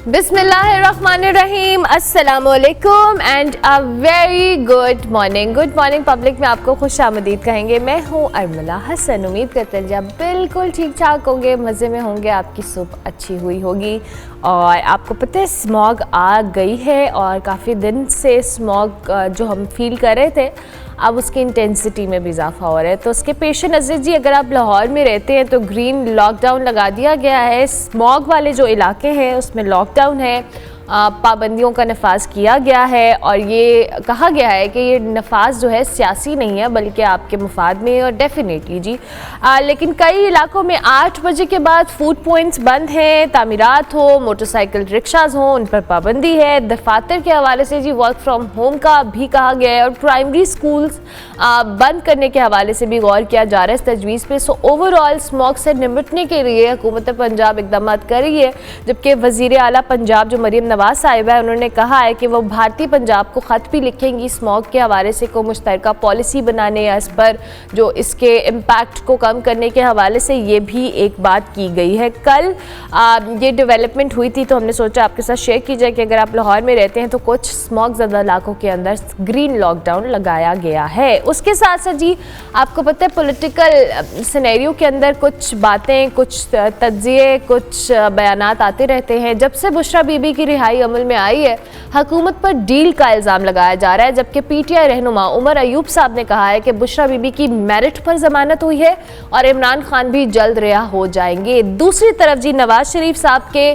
बिस्मिल्लाहिर्रहमानिर्रहीम, अस्सलामुअलैकुम and a very good morning. Good morning public में आपको खुश आमदीद कहेंगे। मैं हूँ अरमला हसन। उम्मीद करते हैं जब बिल्कुल ठीक ठाक होंगे, मज़े में होंगे, आपकी सुबह अच्छी हुई होगी। और आपको पता है स्मॉग आ गई है और काफ़ी दिन से स्मॉग जो हम फील कर रहे थे अब उसकी इंटेंसिटी में भी इजाफा हो रहा है। तो उसके पेश नज़र जी अगर आप लाहौर में रहते हैं तो ग्रीन लॉकडाउन लगा दिया गया है। स्मॉग वाले जो इलाके हैं उसमें लॉकडाउन है, पाबंदियों का नफाज किया गया है और ये कहा गया है कि ये नफाज जो है सियासी नहीं है बल्कि आपके मुफाद में है। और डेफिनेटली जी लेकिन कई इलाकों में 8 बजे के बाद फूड पॉइंट्स बंद हैं, तामीरात हो, मोटरसाइकिल रिक्शाज हों, उन पर पाबंदी है। दफातर के हवाले से जी वर्क फ्राम होम का भी कहा गया है और प्राइमरी स्कूल्स बंद करने के हवाले से भी गौर किया जा रहा है इस तजवीज़ पे। सो ओवरऑल स्मॉग से निपटने के लिए हुकूमत पंजाब इकदाम कर रही है, जबकि वज़ीर आला पंजाब जो मरीम नवाज साहिबा है उन्होंने कहा है कि वो भारतीय पंजाब को ख़त भी लिखेंगी स्मॉग के हवाले से को मुश्तरका पॉलिसी बनाने या इस पर जो इसके इम्पैक्ट को कम करने के हवाले से ये भी एक बात की गई है। कल ये डेवलपमेंट हुई थी तो हमने सोचा आपके साथ शेयर की जाए कि अगर आप लाहौर में रहते हैं तो कुछ स्मॉग ज़्यादा इलाकों के अंदर ग्रीन लॉकडाउन लगाया गया है। उसके साथ साथ जी आपको पता है पॉलिटिकल सिनेरियो के अंदर कुछ बातें, कुछ तज्ज़िये, कुछ बयानात आते रहते हैं। जब से बुशरा बीबी की रिहाई अमल में आई है हुकूमत पर डील का इल्ज़ाम लगाया जा रहा है, जबकि पीटीआई रहनुमा उमर अयूब साहब ने कहा है कि बुशरा बीबी की मेरिट पर जमानत हुई है और इमरान खान भी जल्द रिहा हो जाएंगे। दूसरी तरफ जी नवाज शरीफ साहब के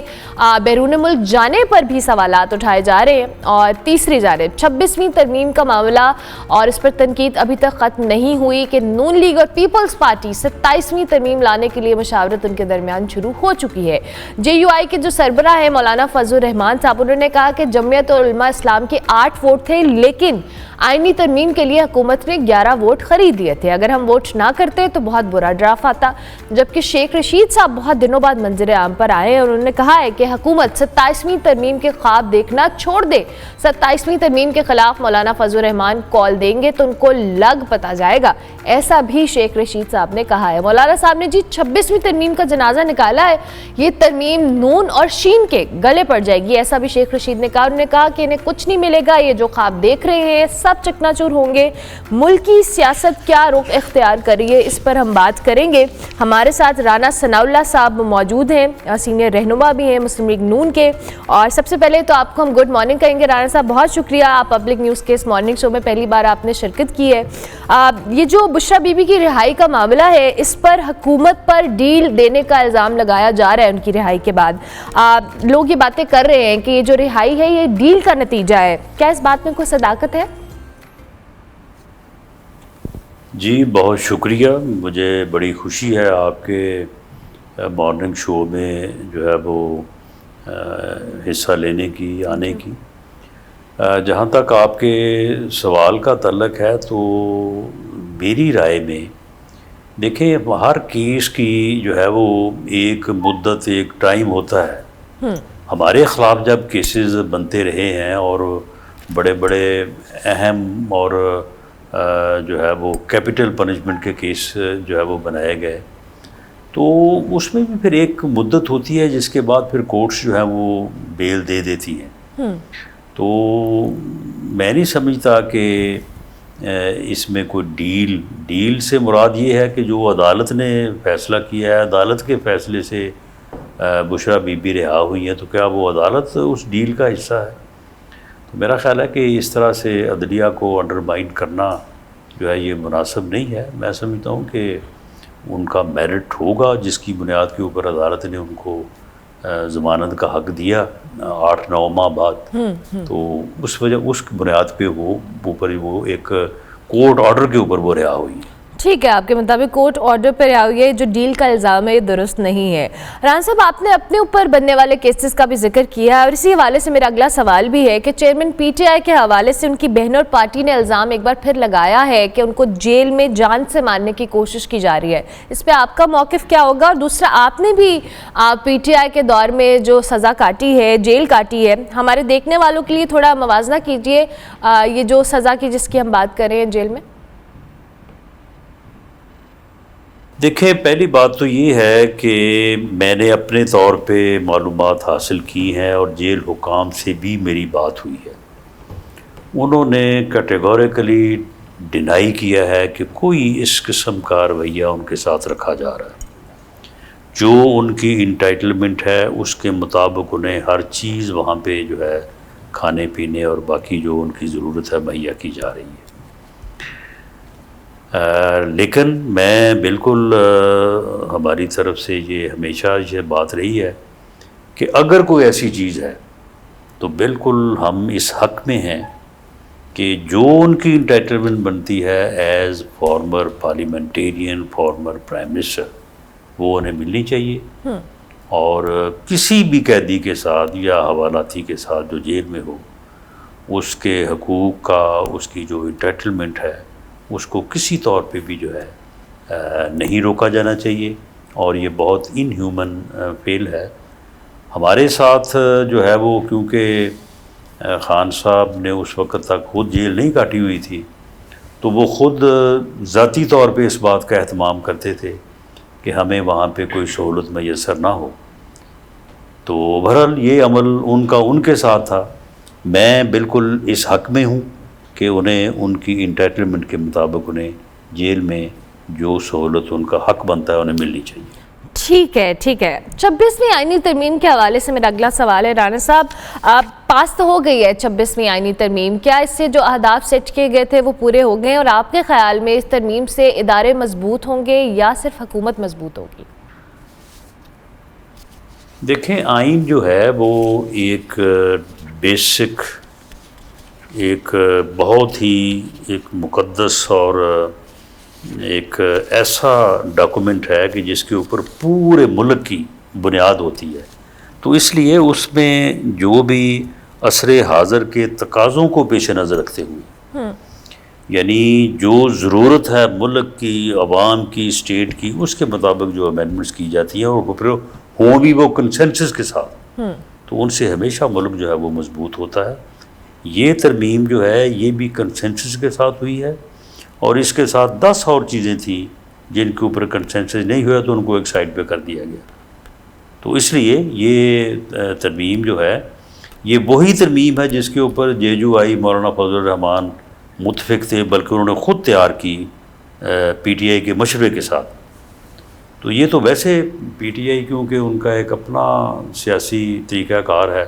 बैरून मुल्क जाने पर भी सवालात उठाए जा रहे हैं। और तीसरी जानिब 26वीं तरमीम का मामला और इस पर तनकीद अभी तक खत्म नहीं हुई कि नून लीग और पीपल्स पार्टी 27वीं तरमीम लाने के लिए मशावरत उनके दरमियान शुरू हो चुकी है। JUI के जो सरबराह है मौलाना फजल रहमान साहब उन्होंने कहा कि जमीयत और उलमा इस्लाम के 8 वोट थे लेकिन आईनी तरमीम के लिए हुकूमत ने 11 वोट खरीद लिए थे। अगर हम वोट ना करते तो बहुत बुरा ड्राफ्ट आता। जबकि शेख रशीद साहब बहुत दिनों बाद मंजर आम पर आए और उन्होंने कहा है कि हुकूमत 27वीं तरमीम के ख्वाब देखना छोड़ दे। 27वीं तरमीम के खिलाफ मौलाना फजल रहमान कॉल देंगे तो उनको लग पता जाएगा, ऐसा भी शेख रशीद साहब ने कहा है। मौलाना साहब ने जी 26वीं तरमीम का जनाजा निकाला है, ये तरमीम नून और शीन के गले पड़ जाएगी, ऐसा भी शेख रशीद ने कहा। उन्होंने कहा कि इन्हें कुछ नहीं मिलेगा, ये जो ख्वाब देख रहे हैं सब चकनाचूर होंगे। मुल्की सियासत क्या रुख इख्तियार कर रही है इस पर हम बात करेंगे। हमारे साथ राना सनाउल्लाह साहब मौजूद हैं, सीनियर रहनुमा भी हैं मुस्लिम लीग नून के। और सबसे पहले तो आपको हम गुड मॉर्निंग कहेंगे राना साहब, बहुत शुक्रिया आप पब्लिक न्यूज़ के इस मॉर्निंग शो में पहली बार आपने शिरकत की है। ये जो बुशरा बीबी की रिहाई का मामला है इस पर हुकूमत पर डील देने का इल्ज़ाम लगाया जा रहा है। उनकी रिहाई के बाद लोग ये बातें कर रहे हैं कि ये जो रिहाई है ये डील का नतीजा है, क्या इस बात में कोई सदाकत है? जी बहुत शुक्रिया, मुझे बड़ी खुशी है आपके मॉर्निंग शो में जो है वो हिस्सा लेने की, आने की। जहाँ तक आपके सवाल का तल्लक है तो मेरी राय में देखिए हर केस की जो है वो एक मुद्दत, एक टाइम होता है। हमारे ख़िलाफ़ जब केसेस बनते रहे हैं और बड़े बड़े अहम और जो है वो कैपिटल पनिशमेंट के केस जो है वो बनाए गए तो उसमें भी फिर एक मुद्दत होती है जिसके बाद फिर कोर्ट्स जो है वो बेल दे देती हैं। तो मैं नहीं समझता कि इसमें कोई डील से मुराद ये है कि जो अदालत ने फ़ैसला किया है, अदालत के फ़ैसले से बुशरा बीबी रिहा हुई है तो क्या वो अदालत उस डील का हिस्सा है? तो मेरा ख़्याल है कि इस तरह से अदलिया को अंडरमाइन करना जो है ये मुनासिब नहीं है। मैं समझता हूँ कि उनका मेरिट होगा जिसकी बुनियाद के ऊपर अदालत ने उनको ज़मानत का हक़ दिया 8-9 माह बाद, तो उस वजह उस बुनियाद पे वो ऊपर वो एक कोर्ट ऑर्डर के ऊपर वो रिहा हुई है। ठीक है, आपके मुताबिक कोर्ट ऑर्डर पर रिहा हुई है, जो डील का इल्ज़ाम है ये दुरुस्त नहीं है। राना साहब आपने अपने ऊपर बनने वाले केसेस का भी जिक्र किया है और इसी हवाले से मेरा अगला सवाल भी है कि चेयरमैन PTI के हवाले से उनकी बहन और पार्टी ने इल्ज़ाम एक बार फिर लगाया है कि उनको जेल में जान से मारने की कोशिश की जा रही है। इस पर आपका मौक़िफ़ क्या होगा? और दूसरा आपने भी PTI के दौर में जो सज़ा काटी है, जेल काटी है, हमारे देखने वालों के लिए थोड़ा मवाजना कीजिए ये जो सज़ा की जिसकी हम बात कर रहे हैं जेल में। देखें, पहली बात तो ये है कि मैंने अपने तौर पे मालूमात हासिल की हैं और जेल हुकाम से भी मेरी बात हुई है। उन्होंने कैटेगोरिकली डिनाई किया है कि कोई इस किस्म का रवैया उनके साथ रखा जा रहा है। जो उनकी इंटाइटलमेंट है उसके मुताबिक उन्हें हर चीज़ वहाँ पे जो है खाने पीने और बाकी जो उनकी ज़रूरत है मुहैया की जा रही है। लेकिन मैं बिल्कुल हमारी तरफ से ये हमेशा ये बात रही है कि अगर कोई ऐसी चीज़ है तो बिल्कुल हम इस हक़ में हैं कि जो उनकी इंटाइटलमेंट बनती है as farmer parliamentarian, former prime minister, वो उन्हें मिलनी चाहिए। और किसी भी कैदी के साथ या हवालाती के साथ जो जेल में हो, उसके हकूक़ का, उसकी जो इंटाइटलमेंट है, उसको किसी तौर पे भी जो है नहीं रोका जाना चाहिए। और ये बहुत इनह्यूमन फेल है हमारे साथ जो है वो, क्योंकि ख़ान साहब ने उस वक़्त तक खुद जेल नहीं काटी हुई थी, तो वो ख़ुद ज़ाती तौर पे इस बात का एहतमाम करते थे कि हमें वहाँ पे कोई सहूलत मैसर ना हो। तो बहरहाल ये अमल उनका उनके साथ था। मैं बिल्कुल इस हक़ में हूँ कि उन्हें उनकी इंटाइटलमेंट के मुताबिक उन्हें जेल में जो सहूलत उनका हक़ बनता है उन्हें मिलनी चाहिए। ठीक है, ठीक है। 26वीं आईनी तरमीम के हवाले से मेरा अगला सवाल है राना साहब, पास तो हो गई है 26वीं आईनी तरमीम, क्या इससे जो अहदाफ सेट किए गए थे वो पूरे हो गए और आपके ख्याल में इस तरमीम से इदारे मजबूत होंगे या सिर्फ हुकूमत मजबूत होगी? देखें, आइन जो है वो एक बेसिक, एक बहुत ही एक मुक़द्दस और एक ऐसा डॉक्यूमेंट है कि जिसके ऊपर पूरे मुल्क की बुनियाद होती है। तो इसलिए उसमें जो भी असरे हाज़र के तकाज़ों को पेश नज़र रखते हुए, यानी जो ज़रूरत है मुल्क की, अवाम की, स्टेट की, उसके मुताबिक जो अमेंडमेंट्स की जाती हैं और फिर हों भी वो कंसेंसस के साथ, तो उनसे हमेशा मुल्क जो है वो मजबूत होता है। ये तरमीम जो है ये भी कंसेंसस के साथ हुई है और इसके साथ 10 और चीज़ें थी जिनके ऊपर कंसेंसस नहीं हुआ तो उनको एक साइड पे कर दिया गया। तो इसलिए ये तरमीम जो है ये वही तरमीम है जिसके ऊपर जेजूआई मौलाना फजल रहमान मुतफिक थे, बल्कि उन्होंने ख़ुद तैयार की पीटीआई के मशवरे के साथ। तो ये तो वैसे पीटीआई क्योंकि उनका एक अपना सियासी तरीक़ाकार है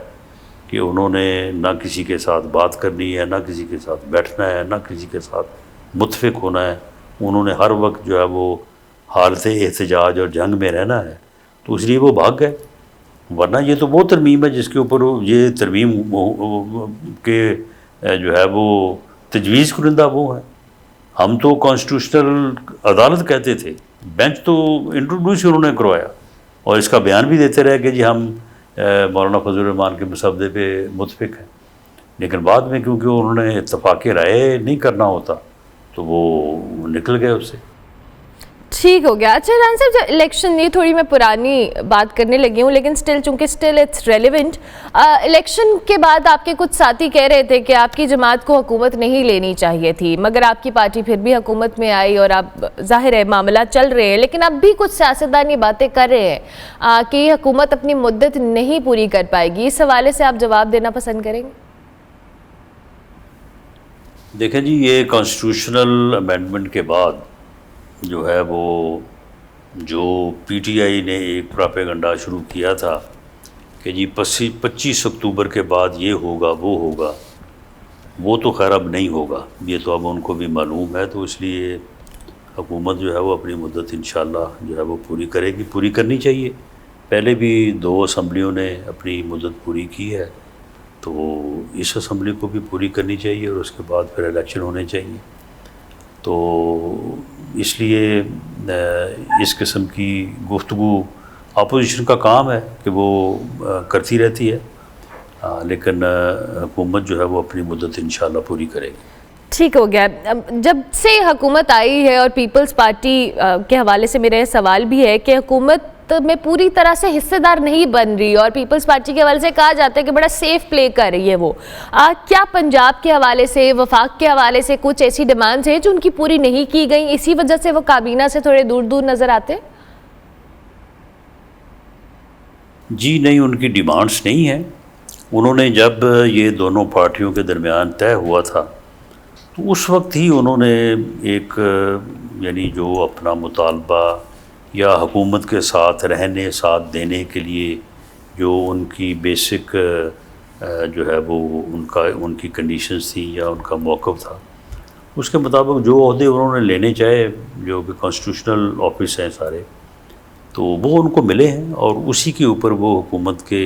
कि उन्होंने ना किसी के साथ बात करनी है, ना किसी के साथ बैठना है, ना किसी के साथ मुतफिक होना है। उन्होंने हर वक्त जो है वो हालत एहतजाज और जंग में रहना है, तो इसलिए वो भाग गए। वरना ये तो वो तरमीम है जिसके ऊपर ये तरमीम के जो है वो तजवीज़ कुरिंदा वो है। हम तो कॉन्स्टिट्यूशनल अदालत कहते थे, बेंच तो इंट्रोड्यूस उन्होंने करवाया और इसका बयान भी देते रहे कि जी हम मौलाना फजल रहमान के मसवदे पे मुतफिक हैं। लेकिन बाद में क्योंकि उन्होंने इत्तफाक़ राय नहीं करना होता तो वो निकल गए उससे। ठीक हो गया। अच्छा राना साहब, जो इलेक्शन, ये थोड़ी मैं पुरानी बात करने लगी हूँ लेकिन चूँकि स्टिल इट्स रेलिवेंट। इलेक्शन के बाद आपके कुछ साथी कह रहे थे कि आपकी जमात को हुकूमत नहीं लेनी चाहिए थी, मगर आपकी पार्टी फिर भी हुकूमत में आई और अब जाहिर है मामला चल रहे हैं। लेकिन अब भी कुछ सियासतदान ये बातें कर रहे हैं कि हुकूमत अपनी मुद्दत नहीं पूरी कर पाएगी। इस हवाले से आप जवाब देना पसंद करेंगे? देखें जी, ये कॉन्स्टिट्यूशनल अमेंडमेंट के बाद जो है वो जो पीटीआई ने एक प्रोपेगेंडा शुरू किया था कि जी 25 अक्टूबर के बाद ये होगा वो होगा, वो तो खैर अब नहीं होगा, ये तो अब उनको भी मालूम है। तो इसलिए हुकूमत जो है वो अपनी मुद्दत इंशाअल्लाह जो है वो पूरी करेगी, पूरी करनी चाहिए। पहले भी 2 असम्बलियों ने अपनी मुद्दत पूरी की है, तो इस असम्बली को भी पूरी करनी चाहिए और उसके बाद फिर इलेक्शन होने चाहिए। तो इसलिए इस किस्म की गुफ्तगू अपोजिशन का काम है कि वो करती रहती है, लेकिन हुकूमत जो है वो अपनी मुद्दत इंशाअल्लाह पूरी करेगी। ठीक हो गया। जब से हुकूमत आई है और पीपल्स पार्टी के हवाले से मेरा सवाल भी है कि हुकूमत में पूरी तरह से हिस्सेदार नहीं बन रही और पीपल्स पार्टी के हवाले से कहा जाता है कि बड़ा सेफ प्ले कर रही है वो। क्या पंजाब के हवाले से, वफाक के हवाले से कुछ ऐसी डिमांड्स हैं जो उनकी पूरी नहीं की गई, इसी वजह से वो काबीना से थोड़े दूर दूर नजर आते हैं? जी नहीं, उनकी डिमांड्स नहीं है। उन्होंने जब ये दोनों पार्टियों के दरमियान तय हुआ था तो उस वक्त ही उन्होंने एक यानी जो अपना मुतालबा या हुकूमत के साथ रहने, साथ देने के लिए जो उनकी बेसिक जो है वो उनकी कंडीशंस थी या उनका मौक़िफ़ था, उसके मुताबिक जो ओहदे उन्होंने लेने चाहे, जो कि कॉन्स्टिट्यूशनल ऑफिस हैं सारे, तो वो उनको मिले हैं और उसी के ऊपर वो हुकूमत के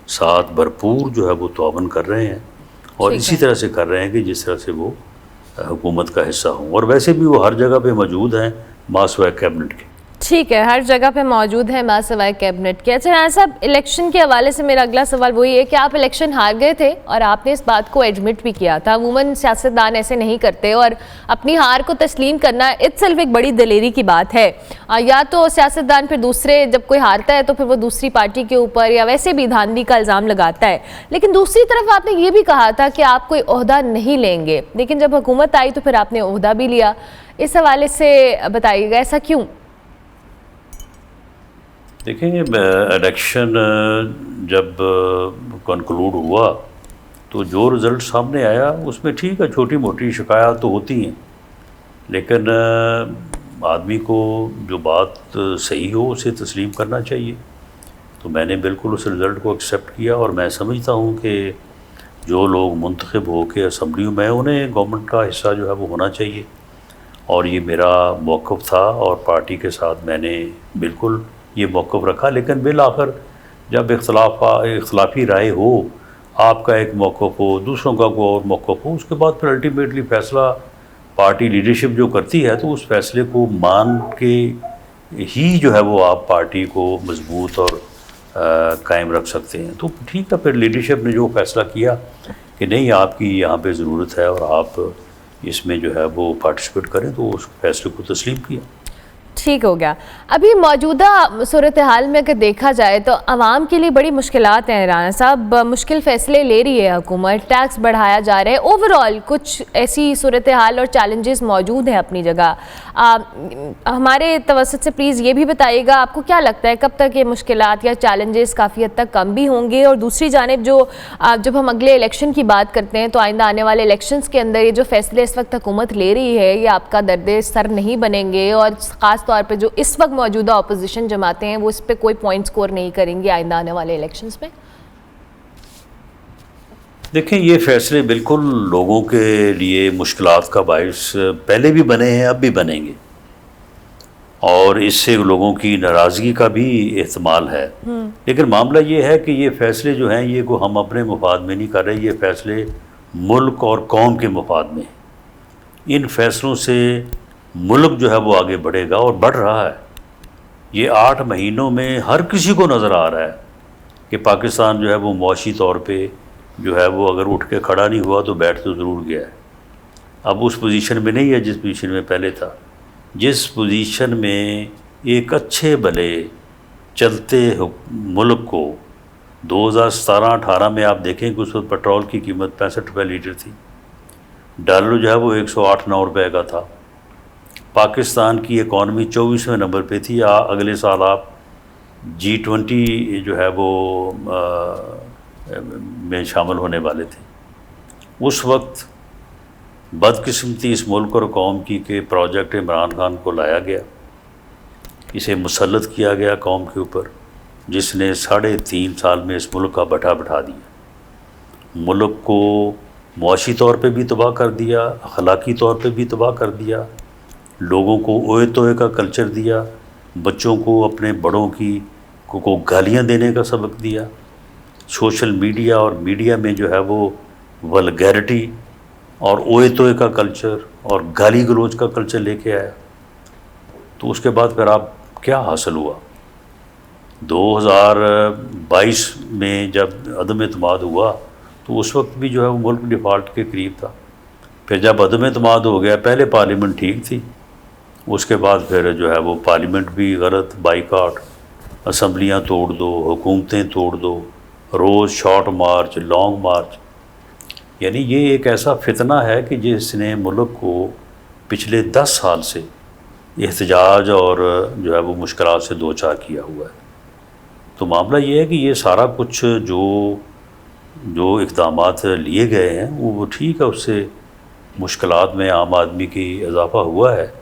साथ भरपूर जो है वो ताउन कर रहे हैं और इसी तरह से कर रहे हैं कि जिस तरह से वो हुकूमत का हिस्सा हों। और वैसे भी वो हर जगह पे मौजूद हैं मासवाए कैबिनेट के। ठीक है, हर जगह पे मौजूद है मासवाए कैबिनेट के। अच्छा राना साहब, इलेक्शन के हवाले से मेरा अगला सवाल वही है कि आप इलेक्शन हार गए थे और आपने इस बात को एडमिट भी किया था। अमूमन सियासतदान ऐसे नहीं करते और अपनी हार को तस्लीम करना इत्सेल्फ एक बड़ी दलेरी की बात है। या तो सियासतदान फिर दूसरे, जब कोई हारता है तो फिर वो दूसरी पार्टी के ऊपर या वैसे भी धांधली का इल्ज़ाम लगाता है, लेकिन दूसरी तरफ आपने ये भी कहा था कि आप कोई ओहदा नहीं लेंगे, लेकिन जब हुकूमत आई तो फिर आपने ओहदा भी लिया। इस हवाले से बताइएगा, ऐसा क्यों? देखें, इलेक्शन जब कंक्लूड हुआ तो जो रिज़ल्ट सामने आया उसमें ठीक है, छोटी मोटी शिकायत तो होती हैं, लेकिन आदमी को जो बात सही हो उसे तस्लीम करना चाहिए। तो मैंने बिल्कुल उस रिज़ल्ट को एक्सेप्ट किया और मैं समझता हूँ कि जो लोग मुंतखब हो के असम्बलियों में, उन्हें गवर्नमेंट का हिस्सा जो है वो होना चाहिए और ये मेरा मौक़िफ़ था और पार्टी के साथ मैंने बिल्कुल ये मौक़िफ़ रखा। लेकिन बिल आखिर जब इख्तलाफी राय हो, आपका एक मौक़िफ़ हो, दूसरों का कोई और मौक़िफ़ हो, उसके बाद फिर अल्टीमेटली फ़ैसला पार्टी लीडरशिप जो करती है, तो उस फैसले को मान के ही जो है वो आप पार्टी को मजबूत और कायम रख सकते हैं। तो ठीक है, फिर लीडरशिप ने जो फ़ैसला किया कि नहीं, आपकी यहाँ पे ज़रूरत है और आप इसमें जो है वो पार्टिसिपेट करें, तो उस फैसले को तस्लीम किया। ठीक हो गया। अभी मौजूदा सूरत हाल में अगर देखा जाए तो आवाम के लिए बड़ी मुश्किलात हैं राना साहब, मुश्किल फ़ैसले ले रही है हुकूमत, टैक्स बढ़ाया जा रहा है, ओवरऑल कुछ ऐसी सूरत हाल और चैलेंजेस मौजूद हैं अपनी जगह। हमारे तवसत से प्लीज़ ये भी बताइएगा, आपको क्या लगता है कब तक ये मुश्किलात या चैलेंजेस काफ़ी हद तक कम भी होंगे? और दूसरी जानिब जब हम अगले इलेक्शन की बात करते हैं तो आइंदा आने वाले इलेक्शंस के अंदर ये जो फ़ैसले इस वक्त हुकूमत ले रही है, ये आपका दर्द सर नहीं बनेंगे? और ख़ास तौर पे जो इस वक्त मौजूदा अपोजिशन जमातें हैं वो इस पे कोई पॉइंट स्कोर नहीं करेंगी आइंदा आने वाले इलेक्शंस में? देखें, ये फैसले बिल्कुल लोगों के लिए मुश्किलात का बायस पहले भी बने हैं, अब भी बनेंगे और इससे लोगों की नाराज़गी का भी एहतमाल है। लेकिन मामला ये है कि ये फ़ैसले जो हैं ये को हम अपने मुफाद में नहीं कर रहे, ये फ़ैसले मुल्क और कौम के मुफाद में। इन फ़ैसलों से मुल्क जो है वो आगे बढ़ेगा और बढ़ रहा है। ये 8 महीनों में हर किसी को नज़र आ रहा है कि पाकिस्तान जो है वो मुआशी तौर पे जो है वो अगर उठ के खड़ा नहीं हुआ तो बैठ तो ज़रूर गया है। अब उस पोजीशन में नहीं है जिस पोजीशन में पहले था, जिस पोजीशन में एक अच्छे भले चलते मुल्क को 2017-18 में आप देखें कि उस वक्त पेट्रोल की कीमत 65 रुपये लीटर थी, डॉलर जो है वो 108-9 रुपये का था, पाकिस्तान की इकॉनमी 24वें नंबर पे थी। अगले साल आप G20 जो है वो में शामिल होने वाले थे। उस वक्त बदकिस्मती इस मुल्क और कौम की के प्रोजेक्ट इमरान खान को लाया गया, इसे मुसल्लत किया गया कौम के ऊपर, जिसने 3.5 साल में इस मुल्क का बटा बिठा दिया। मुल्क को मुआशी तौर पे भी तबाह कर दिया, अखलाकी तौर पे भी तबाह कर दिया, लोगों को ओए तोए का कल्चर दिया, बच्चों को अपने बड़ों को गालियाँ देने का सबक दिया, सोशल मीडिया और मीडिया में जो है वो वल्गैरिटी और ओए तोए का कल्चर और गाली गलोच का कल्चर लेके आया। तो उसके बाद फिर आप क्या हासिल हुआ? 2022 में जब अदम एतमाद हुआ तो उस वक्त भी जो है वो मुल्क डिफ़ॉल्ट के करीब था। फिर जब अदम एतमाद हो गया, पहले पार्लियामेंट ठीक थी, उसके बाद फिर जो है वो पार्लियामेंट भी गलत, बाइकआउट, असम्बलियाँ तोड़ दो, हुकूमतें तोड़ दो, रोज़ शॉर्ट मार्च, लॉन्ग मार्च। यानी ये एक ऐसा फितना है कि जिसने मुल्क को पिछले 10 साल से एहतजाज और जो है वो मुश्किलात से दो चार किया हुआ है। तो मामला ये है कि ये सारा कुछ जो इक़दामात लिए गए हैं वो ठीक है, उससे मुश्किलात में आम आदमी की इजाफ़ा हुआ है,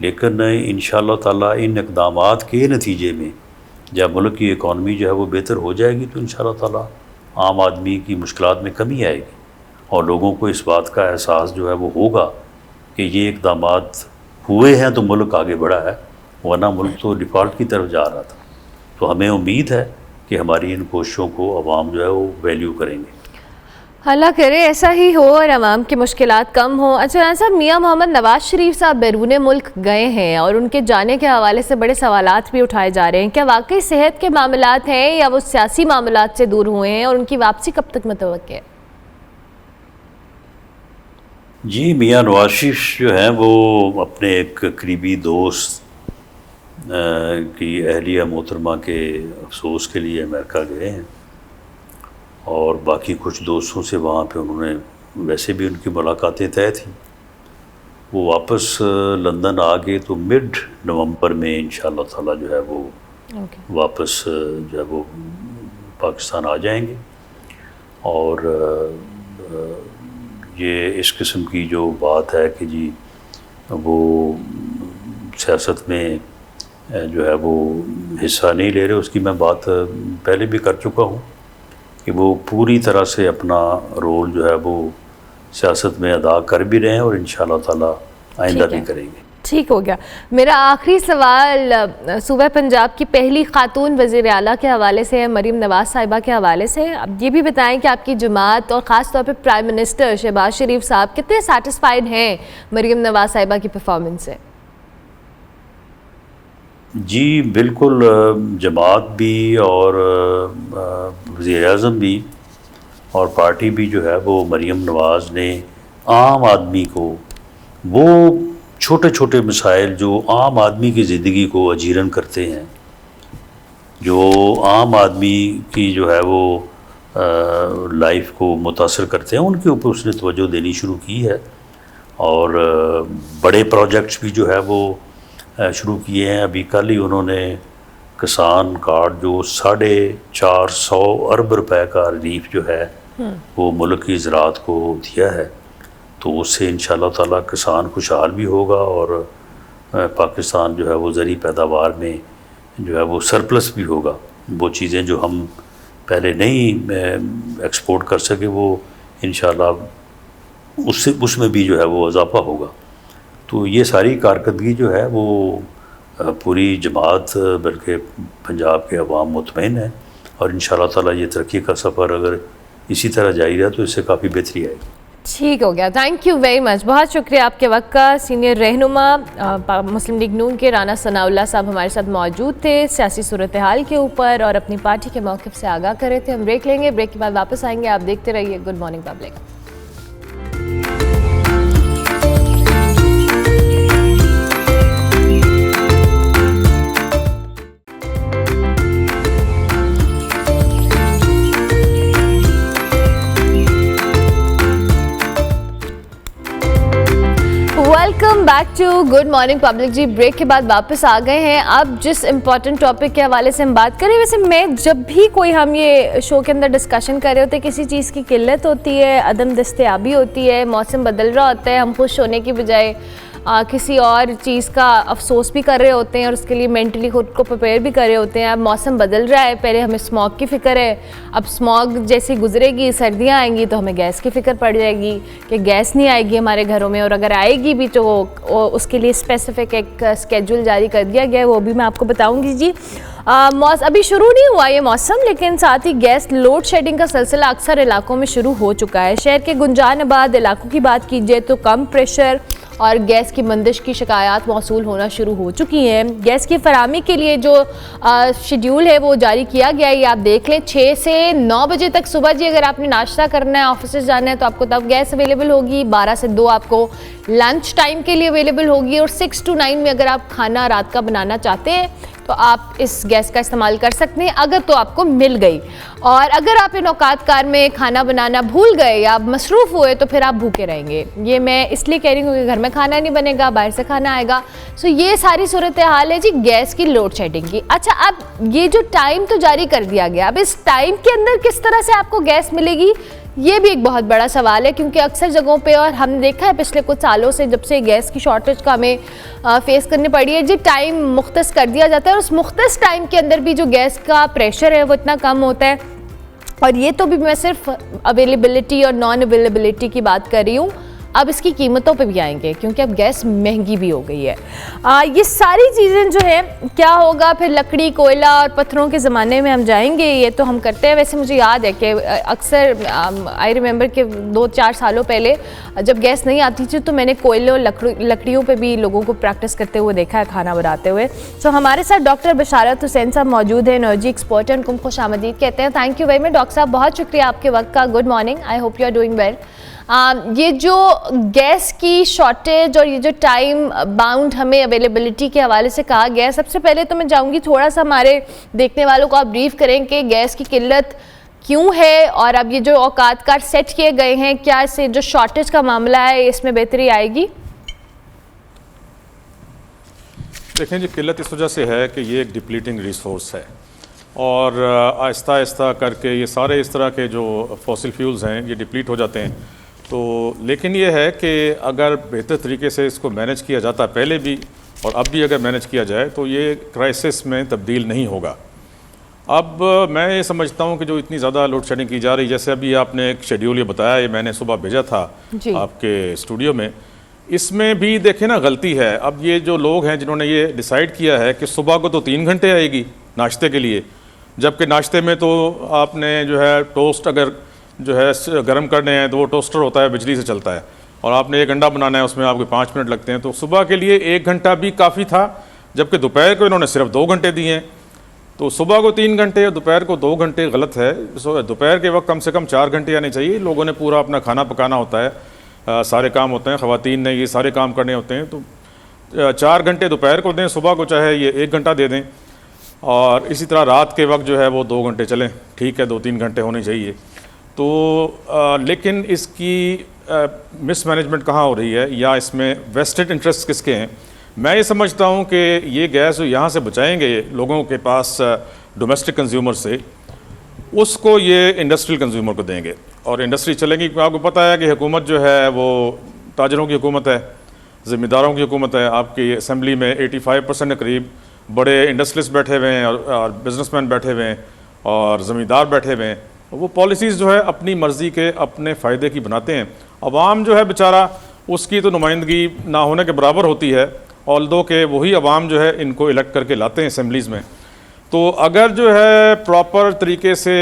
लेकिन इंशाअल्लाह ताला इन इक़दामात के नतीजे में जब मुल्क की इकॉनमी जो है वो बेहतर हो जाएगी तो इंशाअल्लाह ताला आम आदमी की मुश्किलात में कमी आएगी और लोगों को इस बात का एहसास जो है वो होगा कि ये इक़दामात हुए हैं तो मुल्क आगे बढ़ा है, वरना मुल्क तो डिफ़ॉल्ट की तरफ जा रहा था। तो हमें उम्मीद है कि हमारी इन कोशिशों को अवाम जो है वो वैल्यू करेंगे। अल्लाह करे ऐसा ही हो और अवाम की मुश्किलात कम हो। अच्छा साहब, मियाँ मोहम्मद नवाज़ शरीफ साहब बैरून मुल्क गए हैं और उनके जाने के हवाले से बड़े सवालात भी उठाए जा रहे हैं। क्या वाकई सेहत के मामलात हैं या वो सियासी मामलात से दूर हुए हैं, और उनकी वापसी कब तक मुतवक्किल है? जी, मियाँ नवाज शरीफ जो हैं वो अपने एक करीबी दोस्त की अहलिया मोहतरमा के अफसोस के लिए अमेरिका गए हैं और बाकी कुछ दोस्तों से वहाँ पे उन्होंने, वैसे भी उनकी मुलाकातें तय थी, वो वापस लंदन आ गए तो मिड नवंबर में इंशाअल्लाह ताला जो है वो वापस जो है वो पाकिस्तान आ जाएंगे। और ये इस किस्म की जो बात है कि जी वो सियासत में जो है वो हिस्सा नहीं ले रहे, उसकी मैं बात पहले भी कर चुका हूँ कि वो पूरी तरह से अपना रोल जो है वो सियासत में अदा कर भी रहे हैं और इंशाअल्लाह ताला आइंदा भी करेंगे। ठीक हो गया। मेरा आखिरी सवाल सूबा पंजाब की पहली खातून वज़ीर आला के हवाले से है, मरीम नवाज़ साहिबा के हवाले से। अब ये भी बताएं कि आपकी जमात और ख़ास तौर पे प्राइम मिनिस्टर शहबाज शरीफ साहब कितने सेटिस्फाइड हैं मरीम नवाज़ साहिबा की परफॉर्मेंस से? जी बिल्कुल, जमात भी और वज़ीर-ए-आज़म भी और पार्टी भी जो है वो मरीम नवाज़ ने आम आदमी को वो छोटे छोटे मसाइल जो आम आदमी की ज़िंदगी को अजीरन करते हैं, जो आम आदमी की जो है वो लाइफ को मुतासर करते हैं, उनके ऊपर उसने तवज्जो देनी शुरू की है। और बड़े प्रोजेक्ट्स भी जो है वो शुरू किए हैं। अभी कल ही उन्होंने किसान कार्ड जो 450 अरब रुपए का रिलीफ जो है वो मुल्क की ज़राअत को दिया है, तो उससे इंशाअल्लाह ताला किसान खुशहाल भी होगा और पाकिस्तान जो है वो ज़री पैदावार में जो है वो सरप्लस भी होगा। वो चीज़ें जो हम पहले नहीं एक्सपोर्ट कर सके वो इंशाअल्लाह उसमें भी जो है वो इजाफ़ा होगा। तो ये सारी कारकर्दगी जो है वो पूरी जमात बल्कि पंजाब के अवाम मुतमईन है और इंशाअल्लाह ताला ये तरक्की का सफ़र अगर इसी तरह जारी रहा तो इससे काफ़ी बेहतरी आएगी। ठीक हो गया, थैंक यू वेरी मच, बहुत शुक्रिया आपके वक्त का। सीनियर रहनुमा मुस्लिम लीग नून के राना सनाउल्लाह साहब हमारे साथ मौजूद थे, सियासी सूरत हाल के ऊपर और अपनी पार्टी के मौक़िफ़ से आगाह कर रहे थे। हम ब्रेक लेंगे, ब्रेक के बाद वापस आएंगे। आप देखते रहिए good morning public. Welcome back to good morning public. जी ब्रेक के बाद वापस आ गए हैं। अब जिस इम्पॉर्टेंट टॉपिक के हवाले से हम बात करें, वैसे मैं जब भी कोई हम ये शो के अंदर डिस्कशन कर रहे होते हैं, किसी चीज़ की किल्लत होती है, अदम दस्तयाबी होती है, मौसम बदल रहा होता है, हम खुश होने की बजाय किसी और चीज़ का अफसोस भी कर रहे होते हैं और उसके लिए मेंटली खुद को प्रिपेयर भी कर रहे होते हैं। अब मौसम बदल रहा है, पहले हमें स्मॉग की फ़िक्र है, अब स्मॉग जैसी गुजरेगी, सर्दियाँ आएंगी तो हमें गैस की फ़िक्र पड़ जाएगी कि गैस नहीं आएगी हमारे घरों में, और अगर आएगी भी तो उसके लिए स्पेसिफिक एक स्केड्यूल जारी कर दिया गया है, वो भी मैं आपको बताऊँगी। जी अभी शुरू नहीं हुआ ये मौसम, लेकिन साथ ही गैस लोड शेडिंग का सिलसिला अक्सर इलाकों में शुरू हो चुका है। शहर के गुंजान आबाद इलाकों की बात कीजिए तो कम प्रेशर और गैस की बंदिश की शिकायत मौसूल होना शुरू हो चुकी हैं। गैस की फराहमी के लिए जो शेड्यूल है वो जारी किया गया है, ये आप देख लें। 6 से 9 बजे तक सुबह जी अगर आपने नाश्ता करना है, ऑफिस जाना है तो आपको तब गैस अवेलेबल होगी। 12 से 2 आपको लंच टाइम के लिए अवेलेबल होगी और 6 to 9 में अगर आप खाना रात का बनाना चाहते हैं तो तो आप इस गैस का इस्तेमाल कर सकते हैं, अगर तो आपको मिल गई। और अगर आप इन औकात कार में खाना बनाना भूल गए या मसरूफ़ हुए तो फिर आप भूखे रहेंगे। ये मैं इसलिए कह रही हूँ कि घर में खाना नहीं बनेगा, बाहर से खाना आएगा। सो ये सारी सूरत हाल है जी गैस की लोड शेडिंग की। अच्छा, अब ये जो टाइम तो जारी कर दिया गया, अब इस टाइम के अंदर किस तरह से आपको गैस मिलेगी, ये भी एक बहुत बड़ा सवाल है। क्योंकि अक्सर जगहों पे, और हमने देखा है पिछले कुछ सालों से जब से गैस की शॉर्टेज का हमें फेस करनी पड़ी है जी, टाइम मुख्तस कर दिया जाता है और उस मुख्तस टाइम के अंदर भी जो गैस का प्रेशर है वो इतना कम होता है। और ये तो भी मैं सिर्फ अवेलेबिलिटी और नॉन अवेलेबिलिटी की बात कर रही हूँ, अब इसकी कीमतों पे भी आएंगे क्योंकि अब गैस महंगी भी हो गई है। ये सारी चीज़ें जो है, क्या होगा फिर लकड़ी, कोयला और पत्थरों के ज़माने में हम जाएंगे, ये तो हम करते हैं। वैसे मुझे याद है कि अक्सर आई रिमेंबर कि 2-4 सालों पहले जब गैस नहीं आती थी तो मैंने कोयले और लकड़ियों पे भी लोगों को प्रैक्टिस करते हुए देखा है, खाना बनाते हुए। सो हमारे साथ डॉक्टर बशारत हुसैन साहब मौजूद हैं, एनर्जी एक्सपर्ट, उनको खुशामदीद कहते हैं। Thank you very much doctor साहब, बहुत शुक्रिया आपके वक्त का। Good morning, I hope you are doing well. ये जो गैस की शॉर्टेज और ये जो टाइम बाउंड हमें अवेलेबिलिटी के हवाले से कहा गया है, सबसे पहले तो मैं चाहूँगी थोड़ा सा हमारे देखने वालों को आप ब्रीफ करें कि गैस की किल्लत क्यों है और अब ये जो औकात कार सेट किए गए हैं, क्या इससे जो शॉर्टेज का मामला है इसमें बेहतरी आएगी? देखें जी, किल्लत इस वजह से है कि ये एक डिप्लीटिंग रिसोर्स है और आहिस्ता आहिस्ता करके ये सारे इस तरह के जो फॉसिल फ्यूल्स हैं ये डिप्लीट हो जाते हैं। तो लेकिन ये है कि अगर बेहतर तरीके से इसको मैनेज किया जाता है पहले भी और अब भी अगर मैनेज किया जाए तो ये क्राइसिस में तब्दील नहीं होगा। अब मैं ये समझता हूँ कि जो इतनी ज़्यादा लोड शेडिंग की जा रही, जैसे अभी आपने एक शेड्यूल ये बताया, ये मैंने सुबह भेजा था आपके स्टूडियो में, इसमें भी देखें ना गलती है। अब ये जो लोग हैं जिन्होंने ये डिसाइड किया है कि सुबह को तो 3 घंटे आएगी नाश्ते के लिए, जबकि नाश्ते में तो आपने जो है टोस्ट अगर जो है गर्म करने हैं तो वो टोस्टर होता है, बिजली से चलता है, और आपने 1 अंडा बनाना है उसमें आपके 5 मिनट लगते हैं। तो सुबह के लिए 1 घंटा भी काफ़ी था, जबकि दोपहर को इन्होंने सिर्फ 2 घंटे दिए हैं। तो सुबह को 3 घंटे और दोपहर को 2 घंटे गलत है। दोपहर के वक्त कम से कम 4 घंटे आने चाहिए। लोगों ने पूरा अपना खाना पकाना होता है, सारे काम होते हैं, ख़वातीन ने ये सारे काम करने होते हैं। तो 4 घंटे दोपहर को दें, सुबह को चाहे ये 1 घंटा दे दें, और इसी तरह रात के वक्त जो है वो 2 घंटे चलें, ठीक है, 2-3 घंटे होने चाहिए। तो लेकिन इसकी मिसमैनेजमेंट कहाँ हो रही है या इसमें वेस्टेड इंटरेस्ट किसके हैं? मैं ये समझता हूँ कि ये गैस यहाँ से बचाएंगे लोगों के पास डोमेस्टिक कंज्यूमर से, उसको ये इंडस्ट्रियल कंज्यूमर को देंगे और इंडस्ट्री चलेगी। क्योंकि आपको पता है कि हुकूमत जो है वो ताजरों की हुकूमत है, ज़िम्मेदारों की हुकूमत है। आपकी असम्बली में 85% के करीब बड़े इंडस्ट्रियलिस्ट बैठे हुए हैं और बिजनेसमैन बैठे हुए हैं और ज़मींदार बैठे हुए हैं। वो पॉलिसीज़ जो है अपनी मर्ज़ी के अपने फ़ायदे की बनाते हैं। अवाम जो है बेचारा, उसकी तो नुमाइंदगी ना होने के बराबर होती है, ऑल्दो के वही अवाम जो है इनको इलेक्ट करके लाते हैं असम्बलीज़ में। तो अगर जो है प्रॉपर तरीके से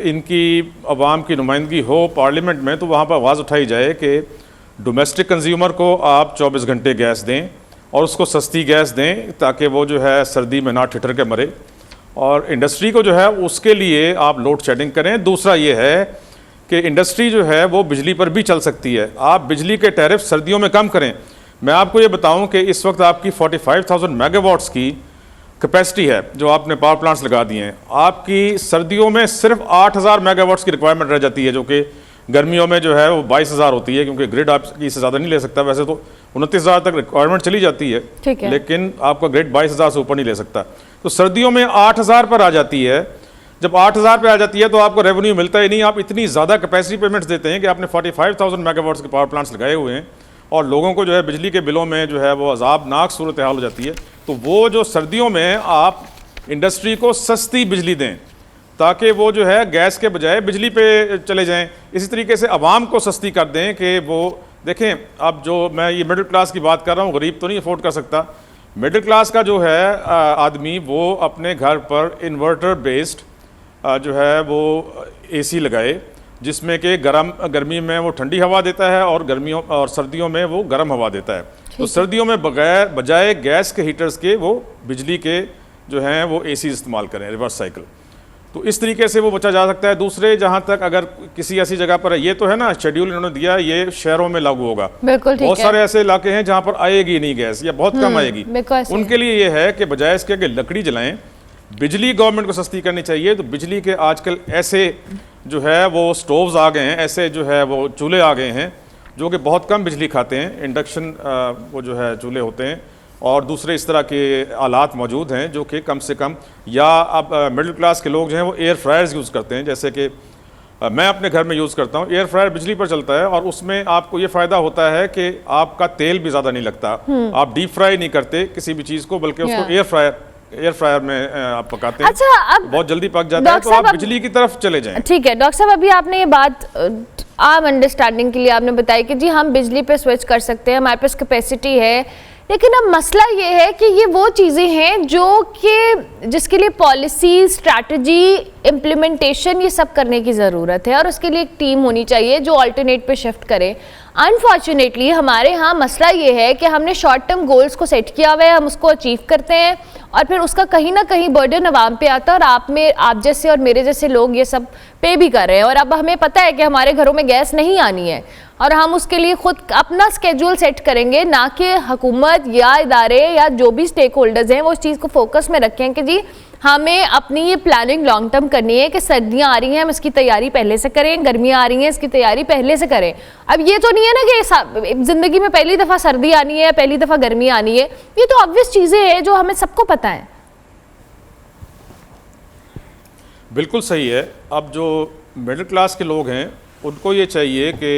इनकी अवाम की नुमाइंदगी हो पार्लियामेंट में, तो वहाँ पर आवाज़ उठाई जाए कि डोमेस्टिक कंज्यूमर को आप 24 घंटे गैस दें और उसको सस्ती गैस दें ताकि वो जो है सर्दी में ना ठिठर के मरे, और इंडस्ट्री को जो है उसके लिए आप लोड शेडिंग करें। दूसरा ये है कि इंडस्ट्री जो है वो बिजली पर भी चल सकती है, आप बिजली के टैरिफ सर्दियों में कम करें। मैं आपको ये बताऊं कि इस वक्त आपकी 45,000 मेगावाट्स की कैपेसिटी है जो आपने पावर प्लांट्स लगा दिए हैं। आपकी सर्दियों में सिर्फ 8,000 मेगावाट्स की रिक्वायरमेंट रह जाती है, जो कि गर्मियों में जो है वो 22,000 होती है, क्योंकि ग्रिड आपकी इससे ज़्यादा नहीं ले सकता। वैसे तो 29,000 तक रिक्वायरमेंट चली जाती है, लेकिन आपका ग्रिड 22,000 से ऊपर नहीं ले सकता। तो सर्दियों में 8,000 पर आ जाती है। जब 8,000 पे आ जाती है तो आपको रेवेन्यू मिलता ही नहीं। आप इतनी ज़्यादा कैपेसिटी पेमेंट्स देते हैं कि आपने 45,000 मेगावाट्स के पावर प्लांट्स लगाए हुए हैं और लोगों को जो है बिजली के बिलों में जो है वो अजाबनाक सूरत हाल हो जाती है। तो वो जो सर्दियों में आप इंडस्ट्री को सस्ती बिजली दें ताकि वो जो है गैस के बजाय बिजली पे चले जाएं। इसी तरीके से आवाम को सस्ती कर दें कि वो देखें, अब जो मैं ये मिडिल क्लास की बात कर रहा हूँ, गरीब तो नहीं अफोर्ड कर सकता। मिडिल क्लास का जो है आदमी, वो अपने घर पर इन्वर्टर बेस्ड जो है वो एसी लगाए, जिसमें कि गर्मी में वो ठंडी हवा देता है और गर्मियों और सर्दियों में वो गर्म हवा देता है। तो सर्दियों में बजाय गैस के हीटर्स के वो बिजली के जो हैं वो एसी इस्तेमाल करें, रिवर्स साइकिल। तो इस तरीके से वो बचा जा सकता है। दूसरे, जहाँ तक अगर किसी ऐसी जगह पर है, ये तो है ना शेड्यूल इन्होंने दिया, ये शहरों में लागू होगा। बिल्कुल ठीक बहुत है। सारे ऐसे इलाके हैं जहाँ पर आएगी नहीं गैस या बहुत कम आएगी, बिल्कुल सही। उनके लिए ये है कि बजाय इसके कि लकड़ी जलाएं, बिजली गवर्नमेंट को सस्ती करनी चाहिए। तो बिजली के आजकल ऐसे जो है वो स्टोव्स आ गए हैं, ऐसे जो है वो चूल्हे आ गए हैं जो कि बहुत कम बिजली खाते हैं, इंडक्शन वो जो है चूल्हे होते हैं, और दूसरे इस तरह के आलात मौजूद हैं जो कि कम से कम, या अब मिडिल क्लास के लोग जो हैं वो एयर फ्रायर्स यूज़ करते हैं, जैसे कि मैं अपने घर में यूज़ करता हूँ। एयर फ्रायर बिजली पर चलता है और उसमें आपको ये फ़ायदा होता है कि आपका तेल भी ज़्यादा नहीं लगता, आप डीप फ्राई नहीं करते किसी भी चीज़ को, बल्कि उसको एयर फ्रायर में आप पकाते हैं। अच्छा, अब बहुत जल्दी पक जाता है, तो आप बिजली की तरफ चले जाएं। ठीक है डॉक्टर साहब, अभी आपने ये बात आम अंडरस्टैंडिंग के लिए आपने बताया कि जी हम बिजली पे स्विच कर सकते हैं, हमारे पास कैपेसिटी है, लेकिन अब मसला ये है कि ये वो चीज़ें हैं जो कि जिसके लिए पॉलिसी, स्ट्रैटेजी, इम्प्लीमेंटेशन, ये सब करने की ज़रूरत है और उसके लिए एक टीम होनी चाहिए जो अल्टरनेट पे शिफ्ट करे। अनफॉर्चुनेटली हमारे यहाँ मसला ये है कि हमने शॉर्ट टर्म गोल्स को सेट किया हुआ है, हम उसको अचीव करते हैं और फिर उसका कहीं ना कहीं बर्डन अवाम पे आता है और आप जैसे और मेरे जैसे लोग ये सब पे भी कर रहे हैं। और अब हमें पता है कि हमारे घरों में गैस नहीं आनी है और हम उसके लिए खुद अपना स्केड्यूल सेट करेंगे, ना कि हुकूमत या इदारे या जो भी स्टेक होल्डर्स हैं वो उस चीज़ को फोकस में रखें कि जी हमें अपनी ये प्लानिंग लॉन्ग टर्म करनी है कि सर्दियाँ आ रही हैं हम इसकी तैयारी पहले से करें, गर्मियाँ आ रही हैं इसकी तैयारी पहले से करें। अब ये तो नहीं है ना कि ज़िंदगी में पहली दफ़ा सर्दी आनी है, पहली दफ़ा गर्मी आनी है, ये तो ऑब्वियस चीज़ें हैं जो हमें सबको पता है। बिल्कुल सही है। अब जो मिडिल क्लास के लोग हैं उनको ये चाहिए कि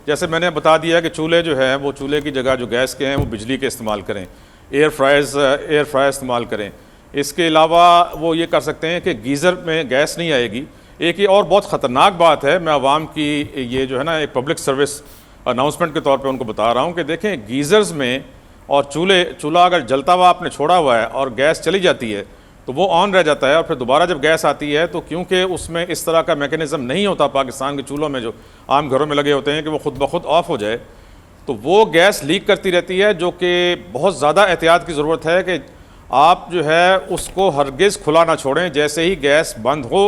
जैसे मैंने बता दिया कि चूल्हे जो है वो चूल्हे की जगह जो गैस के हैं वो बिजली के इस्तेमाल करें, एयर फ्रायर इस्तेमाल करें। इसके अलावा वो ये कर सकते हैं कि गीज़र में गैस नहीं आएगी। एक ये और बहुत ख़तरनाक बात है, मैं आवाम की ये जो है ना एक पब्लिक सर्विस अनाउंसमेंट के तौर पे उनको बता रहा हूँ कि देखें, गीज़र्स में और चूल्हा अगर जलता हुआ आपने छोड़ा हुआ है और गैस चली जाती है तो वो ऑन रह जाता है, और फिर दोबारा जब गैस आती है तो क्योंकि उसमें इस तरह का मैकेनिज़्म नहीं होता पाकिस्तान के चूल्हों में जो आम घरों में लगे होते हैं कि वो खुद ब खुद ऑफ हो जाए, तो वो गैस लीक करती रहती है, जो कि बहुत ज़्यादा एहतियात की ज़रूरत है कि आप जो है उसको हरगिज़ खुला ना छोड़ें। जैसे ही गैस बंद हो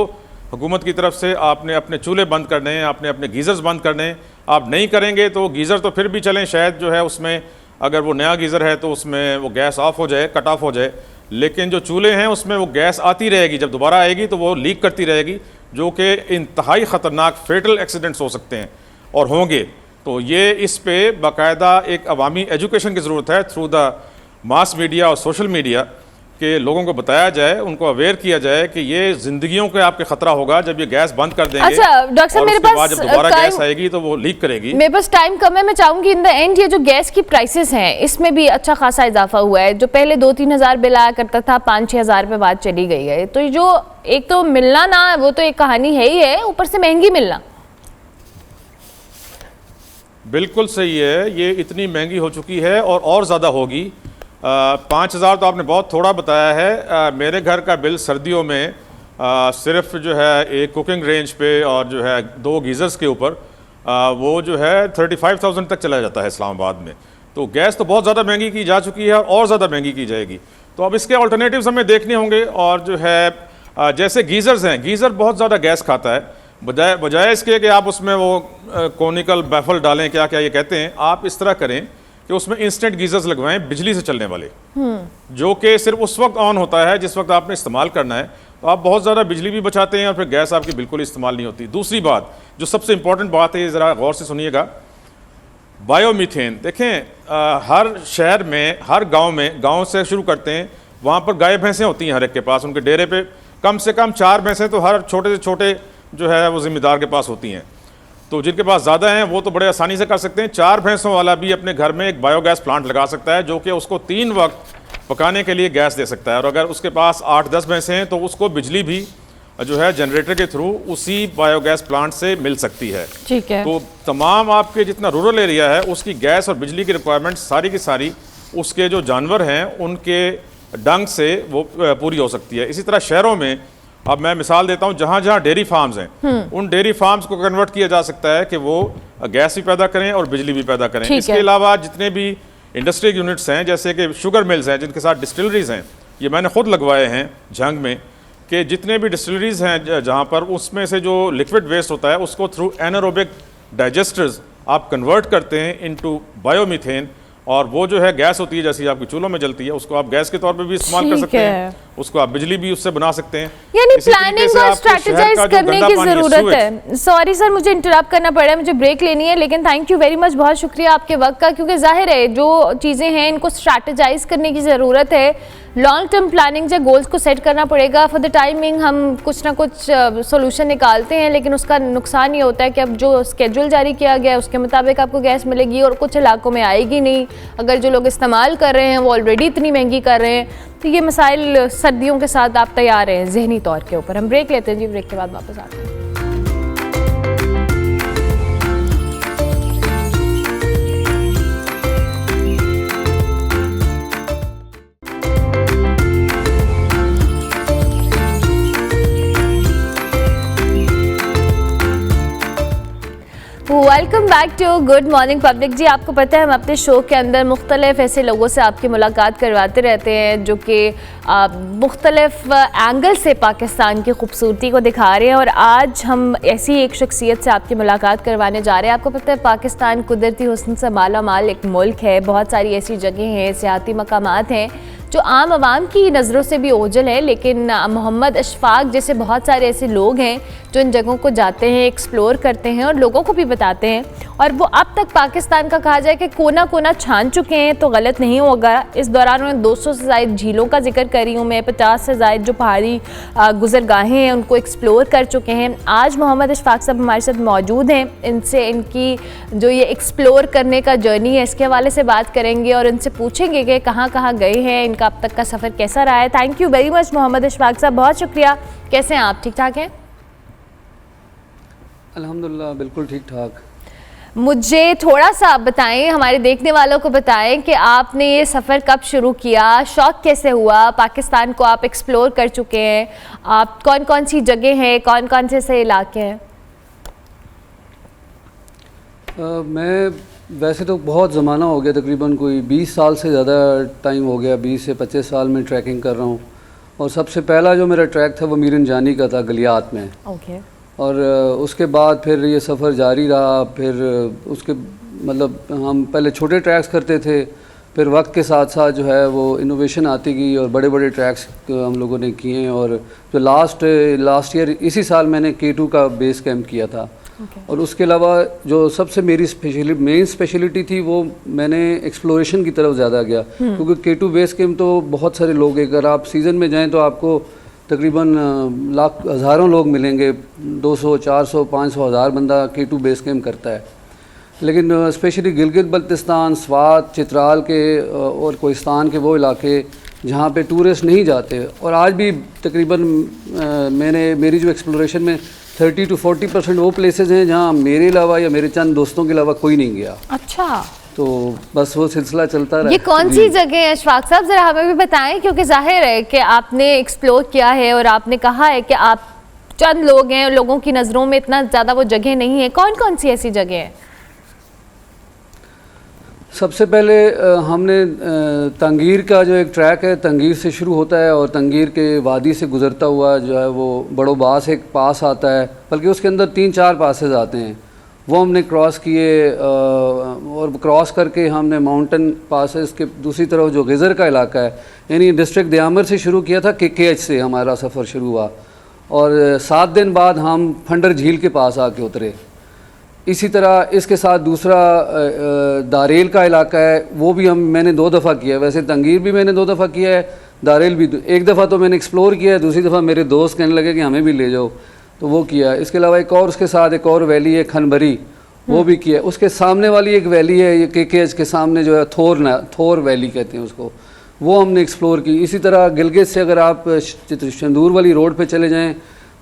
हुकूमत की तरफ से, आपने अपने चूल्हे बंद करने हैं, आपने अपने गीज़र्स बंद करने हैं। आप नहीं करेंगे तो गीज़र तो फिर भी चलें, शायद जो है उसमें अगर वो नया गीज़र है तो उसमें वो गैस ऑफ हो जाए, कट ऑफ हो जाए, लेकिन जो चूल्हे हैं उसमें वो गैस आती रहेगी, जब दोबारा आएगी तो वो लीक करती रहेगी, जो कि इंतहाई ख़तरनाक फेटल एक्सीडेंट्स हो सकते हैं और होंगे। तो ये इस पे बाकायदा एक अवामी एजुकेशन की ज़रूरत है थ्रू द मास मीडिया और सोशल मीडिया, कि लोगों को बताया जाए, उनको अवेयर किया जाए कि ये ज़िंदगियों के आपके ख़तरा होगा जब ये गैस बंद कर देंगे। अच्छा डॉक्टर साहब, मेरे पास जब दोबारा गैस आएगी तो वो लीक करेगी। मेरे पास टाइम कम है, मैं चाहूँगी इन द एंड ये जो गैस की प्राइसेस हैं इसमें भी अच्छा खासा इजाफा हुआ है। जो पहले 2-3 हज़ार बिल आया करता था, 5-6 हज़ार पे बात चली गई है। तो जो एक तो मिलना ना, वो तो एक कहानी है ही है, ऊपर से महंगी मिलना। बिल्कुल सही है, ये इतनी महंगी हो चुकी है और ज़्यादा होगी। 5,000 तो आपने बहुत थोड़ा बताया है। मेरे घर का बिल सर्दियों में सिर्फ जो है एक कुकिंग रेंज पे और जो है 2 गीज़र्स के ऊपर वो जो है 35,000 तक चला जाता है इस्लामाबाद में। तो गैस तो बहुत ज़्यादा महंगी की जा चुकी है और ज़्यादा महंगी की जाएगी। तो अब इसके अल्टरनेटिव्स हमें देखने होंगे। और जो है जैसे गीज़र्स हैं, गीज़र बहुत ज़्यादा गैस खाता है, बजाय इसके कि आप उसमें वो कोनिकल बैफल डालें, क्या क्या ये कहते हैं, आप इस तरह करें कि उसमें इंस्टेंट गीज़र्स लगवाएं बिजली से चलने वाले, जो कि सिर्फ उस वक्त ऑन होता है जिस वक्त आपने इस्तेमाल करना है। तो आप बहुत ज़्यादा बिजली भी बचाते हैं और फिर गैस आपकी बिल्कुल इस्तेमाल नहीं होती। दूसरी बात जो सबसे इंपॉर्टेंट बात है, ज़रा गौर से सुनिएगा, बायोमीथेन। देखें हर शहर में, हर गांव में, गांव से शुरू करते हैं, वहाँ पर गाय भैंसें होती हैं हर एक के पास, उनके डेरे पे कम से कम 4 भैंसें तो हर छोटे से छोटे जो है वो ज़िम्मेदार के पास होती हैं। तो जिनके पास ज़्यादा हैं वो तो बड़े आसानी से कर सकते हैं। 4 भैंसों वाला भी अपने घर में एक बायोगैस प्लांट लगा सकता है, जो कि उसको 3 वक्त पकाने के लिए गैस दे सकता है। और अगर उसके पास 8-10 भैंसें हैं तो उसको बिजली भी जो है जनरेटर के थ्रू उसी बायोगैस प्लांट से मिल सकती है। ठीक है। तो तमाम आपके जितना रूरल एरिया है उसकी गैस और बिजली की रिक्वायरमेंट सारी की सारी उसके जो जानवर हैं उनके डंग से वो पूरी हो सकती है। इसी तरह शहरों में, अब मैं मिसाल देता हूँ, जहाँ जहाँ डेयरी फार्म्स हैं उन डेयरी फार्म्स को कन्वर्ट किया जा सकता है कि वो गैस भी पैदा करें और बिजली भी पैदा करें। इसके अलावा जितने भी इंडस्ट्रियल यूनिट्स हैं, जैसे कि शुगर मिल्स हैं जिनके साथ डिस्टिलरीज हैं, ये मैंने खुद लगवाए हैं झंग में, कि जितने भी डिस्टिलरीज हैं जहाँ पर, उसमें से जो लिक्विड वेस्ट होता है उसको थ्रू एनारोबिक डाइजेस्टर्स आप कन्वर्ट करते हैं इनटू बायोमीथेन, और वो जो है गैस होती है जैसी आपकी चूल्हों में जलती है, उसको आप गैस के तौर पे भी इस्तेमाल कर ठीक सकते है। हैं, उसको आप बिजली भी उससे बना सकते हैं। यानी इसी तरीके प्लानिंग से और आपके शहर स्ट्रैटेजाइज का जो करने गंदा की पानी है, ज़रूरत sewage, है। सॉरी सर, मुझे इंटरप्ट करना पड़ा है, मुझे ब्रेक लेनी है, लेकिन थैंक यू वेरी मच, बहुत शुक्रिया आपके वक्त का, क्योंकि जाहिर है जो चीज़ें हैं इनको स्ट्रैटेजाइज करने की ज़रूरत है। लॉन्ग टर्म प्लानिंग या गोल्स को सेट करना पड़ेगा। फॉर द टाइमिंग हम कुछ ना कुछ सोल्यूशन निकालते हैं, लेकिन उसका नुकसान ये होता है कि अब जो स्केड्यूल जारी किया गया है उसके मुताबिक आपको गैस मिलेगी और कुछ इलाकों में आएगी नहीं। अगर जो लोग इस्तेमाल कर रहे हैं वो ऑलरेडी इतनी महंगी कर रहे हैं, तो ये मसाइल सर्दियों के साथ आप तैयार हैं जहनी तौर के ऊपर। हम ब्रेक लेते हैं जी, ब्रेक के बाद वापस आते हैं। Welcome back to good morning public. जी, आपको पता है हम अपने शो के अंदर मुख्तलिफ ऐसे लोगों से आपकी मुलाकात करवाते रहते हैं जो कि मुख्तलिफ एंगल से पाकिस्तान की खूबसूरती को दिखा रहे हैं, और आज हम ऐसी एक शख्सियत से आपकी मुलाकात करवाने जा रहे हैं। आपको पता है पाकिस्तान कुदरती हुस्न से माला माल एक मुल्क है, बहुत सारी ऐसी जगह हैं, सियाती मकामात हैं जो आम आवाम की नज़रों से भी ओझल है, लेकिन मोहम्मद अशफाक जैसे बहुत सारे ऐसे लोग हैं जो इन जगहों को जाते हैं, एक्सप्लोर करते हैं और लोगों को भी बताते हैं, और वो अब तक पाकिस्तान का कहा जाए कि कोना कोना छान चुके हैं तो गलत नहीं होगा। इस दौरान उन्होंने 200 से ज़ायद झीलों का जिक्र करी हूँ मैं, 50 से ज़ायद जो पहाड़ी गुजरगाहें हैं उनको एक्सप्लोर कर चुके हैं। आज मोहम्मद अशफाक साहब हमारे साथ मौजूद हैं, इनसे इनकी जो ये एक्सप्लोर करने का जर्नी है इसके हवाले से बात करेंगे और इनसे पूछेंगे कि कहाँ कहाँ गए हैं, इनका अब तक का सफ़र कैसा रहा है। Thank you very much Mohammad Ashfaq साहब, बहुत शुक्रिया। कैसे हैं आप, ठीक ठाक हैं? अल्हम्दुलिल्लाह बिल्कुल ठीक ठाक। मुझे थोड़ा सा आप बताएं, हमारे देखने वालों को बताएं कि आपने ये सफ़र कब शुरू किया, शौक़ कैसे हुआ, पाकिस्तान को आप एक्सप्लोर कर चुके हैं, आप कौन कौन सी जगह हैं, कौन कौन से ऐसे इलाके हैं? मैं वैसे तो बहुत ज़माना हो गया, तकरीबन कोई 20 साल से ज़्यादा टाइम हो गया, 20 से 25 साल में ट्रैकिंग कर रहा हूँ। और सबसे पहला जो मेरा ट्रैक था वो मीरन जानी का था गलियात में। ओके। और उसके बाद फिर ये सफ़र जारी रहा। फिर उसके मतलब हम पहले छोटे ट्रैक्स करते थे, फिर वक्त के साथ साथ जो है वो इनोवेशन आती गई और बड़े बड़े ट्रैक्स हम लोगों ने किए हैं। और जो लास्ट ईयर इसी साल मैंने K2 का बेस कैंप किया था। और उसके अलावा जो सबसे मेरी मेन स्पेशलिटी थी वो मैंने एक्सप्लोरेशन की तरफ ज़्यादा गया, क्योंकि K2 बेस कैंप तो बहुत सारे लोग हैं, अगर आप सीज़न में जाएं तो आपको तकरीबन हज़ारों लोग मिलेंगे, 200, 400, 500, 1000 बंदा K2 बेस कैंप करता है। लेकिन स्पेशली गिलगित बल्तिस्तान, स्वात, चित्राल के और कोहिस्तान के वो इलाके जहाँ पे टूरिस्ट नहीं जाते, और आज भी तकरीबन मेरी जो एक्सप्लोरेशन में 30 to 40% वो प्लेसेस हैं जहाँ मेरे अलावा या मेरे चंद दोस्तों के अलावा कोई नहीं गया। अच्छा, तो बस वो सिलसिला चलता रहा। ये कौन सी जगह है अशफाक साहब, ज़रा हमें भी बताएं, क्योंकि जाहिर है कि आपने एक्सप्लोर किया है और आपने कहा है कि आप चंद लोग हैं, लोगों की नज़रों में इतना ज़्यादा वो जगह नहीं है। कौन कौन सी ऐसी जगह हैं? सबसे पहले हमने तंगीर का जो एक ट्रैक है, तंगीर से शुरू होता है और तंगीर के वादी से गुज़रता हुआ जो है वो बड़ो बास एक पास आता है, बल्कि उसके अंदर 3-4 पासेज आते हैं, वो हमने क्रॉस किए। और क्रॉस करके हमने माउंटेन पासेस के दूसरी तरफ जो गिज़र का इलाका है, यानी डिस्ट्रिक्ट दयामर से शुरू किया था, KKH से हमारा सफ़र शुरू हुआ। और 7 दिन बाद हम फंडर झील के पास आके उतरे। इसी तरह इसके साथ दूसरा दारेल का इलाका है, वो भी मैंने 2 दफ़ा किया है। वैसे तंगीर भी मैंने 2 दफ़ा किया है, दारेल भी एक दफ़ा तो मैंने एक्सप्लोर किया है, दूसरी दफ़ा मेरे दोस्त कहने लगे कि हमें भी ले जाओ, तो वो किया। इसके अलावा एक और उसके साथ एक और वैली है खनबरी, वो भी किया। उसके सामने वाली एक वैली है, ये KKH के सामने जो है थोर वैली कहते हैं उसको, वो हमने एक्सप्लोर की। इसी तरह गिलगित से अगर आप शंदूर वाली रोड पर चले जाएँ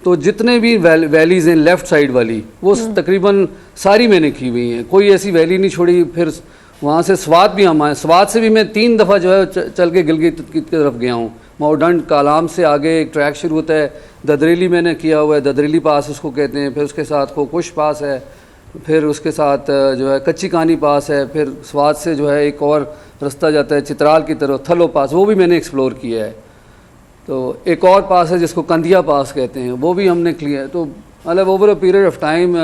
तो जितने भी वैलीज़ हैं लेफ़्ट साइड वाली, वो तकरीबन सारी मैंने की हुई हैं, कोई ऐसी वैली नहीं छोड़ी। फिर वहाँ से स्वात भी हम आए, स्वात से भी मैं 3 दफ़ा जो है चल के गिलगित की तरफ गया हूँ। माउडंड कालाम से आगे एक ट्रैक शुरू होता है, ददरेली मैंने किया हुआ है, ददरेली पास उसको कहते हैं। फिर उसके साथ कोकुश पास है, फिर उसके साथ जो है कच्ची कानी पास है। फिर स्वात से जो है एक और रास्ता जाता है चित्राल की तरफ, थलो पास, वो भी मैंने एक्सप्लोर किया है। तो एक और पास है जिसको कंदिया पास कहते हैं, वो भी हमने क्लियर, तो मतलब over a period of time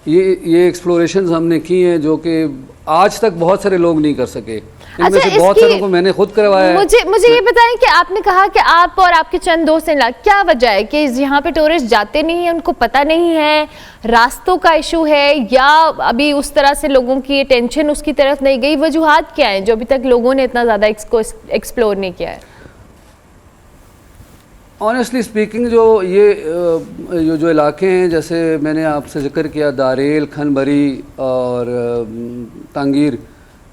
ये एक्सप्लोरेशंस हमने की हैं जो कि आज तक बहुत सारे लोग नहीं कर सके। इनमें से बहुत सारों को मैंने खुद करवाया है। मुझे ये बताएं कि आपने कहा कि आप और आपके चंद दोस्त ने, क्या वजह है कि यहाँ पे टूरिस्ट जाते नहीं हैं, उनको पता नहीं है, रास्तों का इशू है, या अभी उस तरह से लोगों की अटेंशन उसकी तरफ नहीं गई? वजूहात क्या है जो अभी तक लोगों ने इतना ज़्यादा इसको एक्सप्लोर नहीं किया है? ऑनेस्टली स्पीकिंग जो इलाके हैं, जैसे मैंने आपसे जिक्र किया दारेल, खनबरी और तांगीर,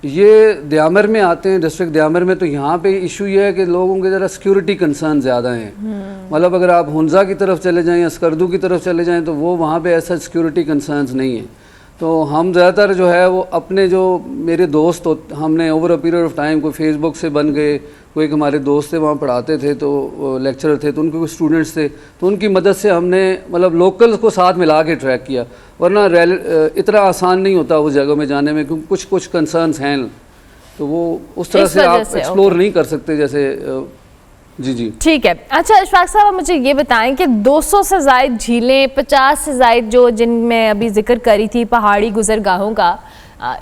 ये दयामर में आते हैं, डिस्ट्रिक्ट दयामर में। तो यहाँ पे इशू ये है कि लोगों के ज़रा सिक्योरिटी कंसर्न ज़्यादा हैं। मतलब अगर आप हुंजा की तरफ चले जाएं या स्कर्दू की तरफ चले जाएं तो वो वहाँ पे ऐसा सिक्योरिटी कंसर्न्स नहीं है। तो हम ज़्यादातर जो है वो अपने जो मेरे दोस्त हमने over a period of time, कोई फेसबुक से बन गए, कोई एक हमारे दोस्त थे वहाँ पढ़ाते थे, तो लेक्चरर थे, तो उनके कुछ स्टूडेंट्स थे, तो उनकी मदद से हमने मतलब लोकल्स को साथ मिला के ट्रैक किया। वरना इतना आसान नहीं होता उस जगह में जाने में, क्योंकि कुछ कंसर्न्स हैं, तो वो उस तरह से आप एक्सप्लोर नहीं कर सकते जैसे। जी ठीक है। अच्छा इशफाक साहब, आप मुझे ये बताएं कि 200 से ज़ायद झीलें, 50 से ज़ायद जो जिनमें अभी जिक्र करी थी पहाड़ी गुजरगाहों का,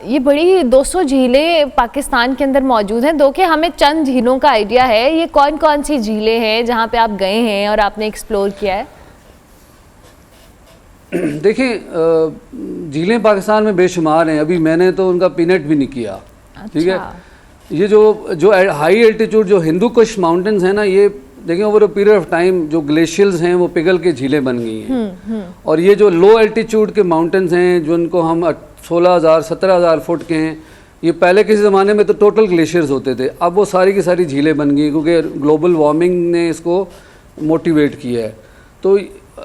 ये बड़ी 200 झीलें पाकिस्तान के अंदर मौजूद हैं। दो कि हमें चंद झीलों का आइडिया है, ये कौन कौन सी झीलें हैं जहाँ पे आप गए हैं और आपने एक्सप्लोर किया है? देखिए, झीलें पाकिस्तान में बेशुमार हैं, अभी मैंने तो उनका पिनट भी नहीं किया। ठीक है, ये जो हाई एल्टीट्यूड जो हिंदू कुश माउंटेन्स हैं ना, ये देखिए over a period of time जो ग्लेशियर्स हैं वो पिघल के झीलें बन गई हैं। और ये जो लो एल्टीट्यूड के माउंटेन्स हैं जो उनको हम 16,000 17,000 फुट के हैं, ये पहले किसी ज़माने में तो टोटल ग्लेशियर्स होते थे, अब वो सारी की सारी झीलें बन गई क्योंकि ग्लोबल वार्मिंग ने इसको मोटिवेट किया है। तो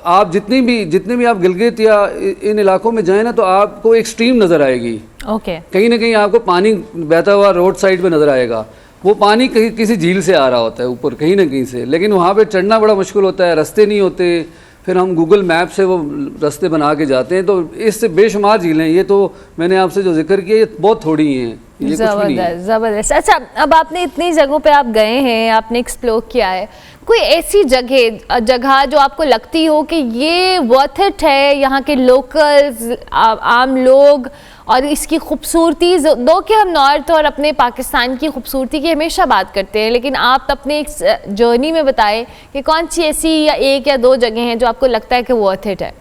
आप जितने भी आप गिलगित या इन इलाकों में जाएं ना, तो आपको एक्सट्रीम नज़र आएगी। कहीं ना कहीं आपको पानी बहता हुआ रोड साइड पे नज़र आएगा, वो पानी कहीं किसी झील से आ रहा होता है ऊपर कहीं ना कहीं से, लेकिन वहाँ पे चढ़ना बड़ा मुश्किल होता है, रास्ते नहीं होते, फिर हम गूगल मैप से वो रास्ते बना के जाते हैं। तो इससे बेशुमार झीलें, ये तो मैंने आपसे जो जिक्र किया ये बहुत थोड़ी हैं, ये कुछ भी नहीं है। ज़बरदस्त। अच्छा, अब आपने इतनी जगहों पे आप गए हैं, आपने एक्सप्लोर किया है, कोई ऐसी जगह जो आपको लगती हो कि ये वर्थ इट है, यहाँ के लोकल्स, आम लोग और इसकी खूबसूरती? दो कि हम नॉर्थ और अपने पाकिस्तान की खूबसूरती की हमेशा बात करते हैं, लेकिन आप अपने एक जर्नी में बताएं कि कौन सी ऐसी या एक या दो जगह हैं जो आपको लगता है कि वर्थ इट है?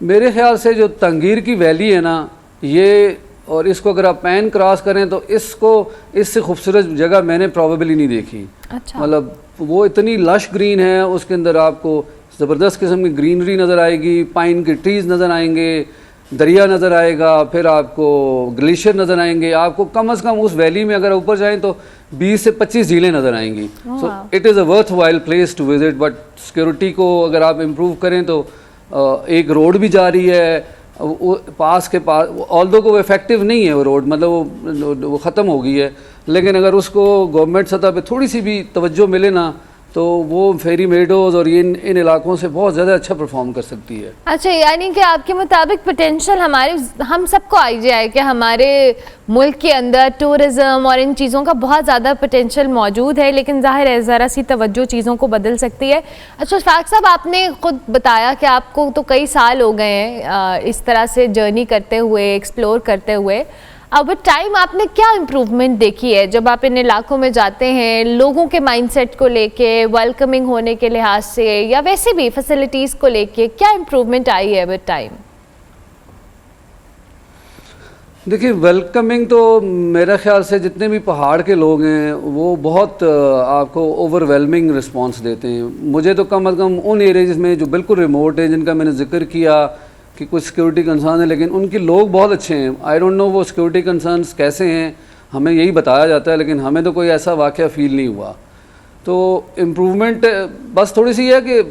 मेरे ख्याल से जो तंगीर की वैली है ना, ये, और इसको अगर आप पैन क्रॉस करें तो इससे खूबसूरत जगह मैंने प्रॉबेबली नहीं देखी। अच्छा। मतलब वो इतनी लश ग्रीन है, उसके अंदर आपको ज़बरदस्त किस्म की ग्रीनरी नज़र आएगी, पाइन के ट्रीज़ नज़र आएंगे, दरिया नज़र आएगा, फिर आपको ग्लेशियर नज़र आएंगे, आपको कम से कम उस वैली में अगर ऊपर जाएं तो 20 से 25 झीलें नज़र आएंगी। So it is a worthwhile place to visit. But security को अगर आप इम्प्रूव करें तो एक रोड भी जा रही है पास, ऑल्दो को वो इफेक्टिव नहीं है वो रोड, मतलब वो ख़त्म हो गई है, लेकिन अगर उसको गवर्नमेंट सतह पे थोड़ी सी भी तवज्जो मिले ना तो वो फेरी मेडोज़ और इन इलाकों से बहुत ज़्यादा अच्छा परफॉर्म कर सकती है। अच्छा, यानी कि आपके मुताबिक पोटेंशियल हम सबको आइडिया है कि हमारे मुल्क के अंदर टूरिज़्म और इन चीज़ों का बहुत ज़्यादा पोटेंशियल मौजूद है, लेकिन ज़ाहिर है ज़रा सी तवज्जो चीज़ों को बदल सकती है। अच्छा इशफाक साहब, आपने ख़ुद बताया कि आपको तो कई साल हो गए हैं इस तरह से जर्नी करते हुए, एक्सप्लोर करते हुए। अब टाइम आपने क्या इम्प्रूवमेंट देखी है जब आप इन इलाकों में जाते हैं, लोगों के माइंडसेट को लेके, वेलकमिंग होने के लिहाज से या वैसे भी फैसिलिटीज़ को लेके क्या इम्प्रूवमेंट आई है विद टाइम? देखिए, वेलकमिंग तो मेरे ख्याल से जितने भी पहाड़ के लोग हैं वो बहुत आपको ओवरवेलमिंग रिस्पांस देते हैं। मुझे तो कम से कम उन एरियाज़ में जो बिल्कुल रिमोट है, जिनका मैंने जिक्र किया कि कुछ सिक्योरिटी कंसर्न है, लेकिन उनके लोग बहुत अच्छे हैं। आई डोंट नो वो सिक्योरिटी कंसर्न्स कैसे हैं, हमें यही बताया जाता है, लेकिन हमें तो कोई ऐसा वाक़या फ़ील नहीं हुआ। तो इम्प्रूवमेंट बस थोड़ी सी है कि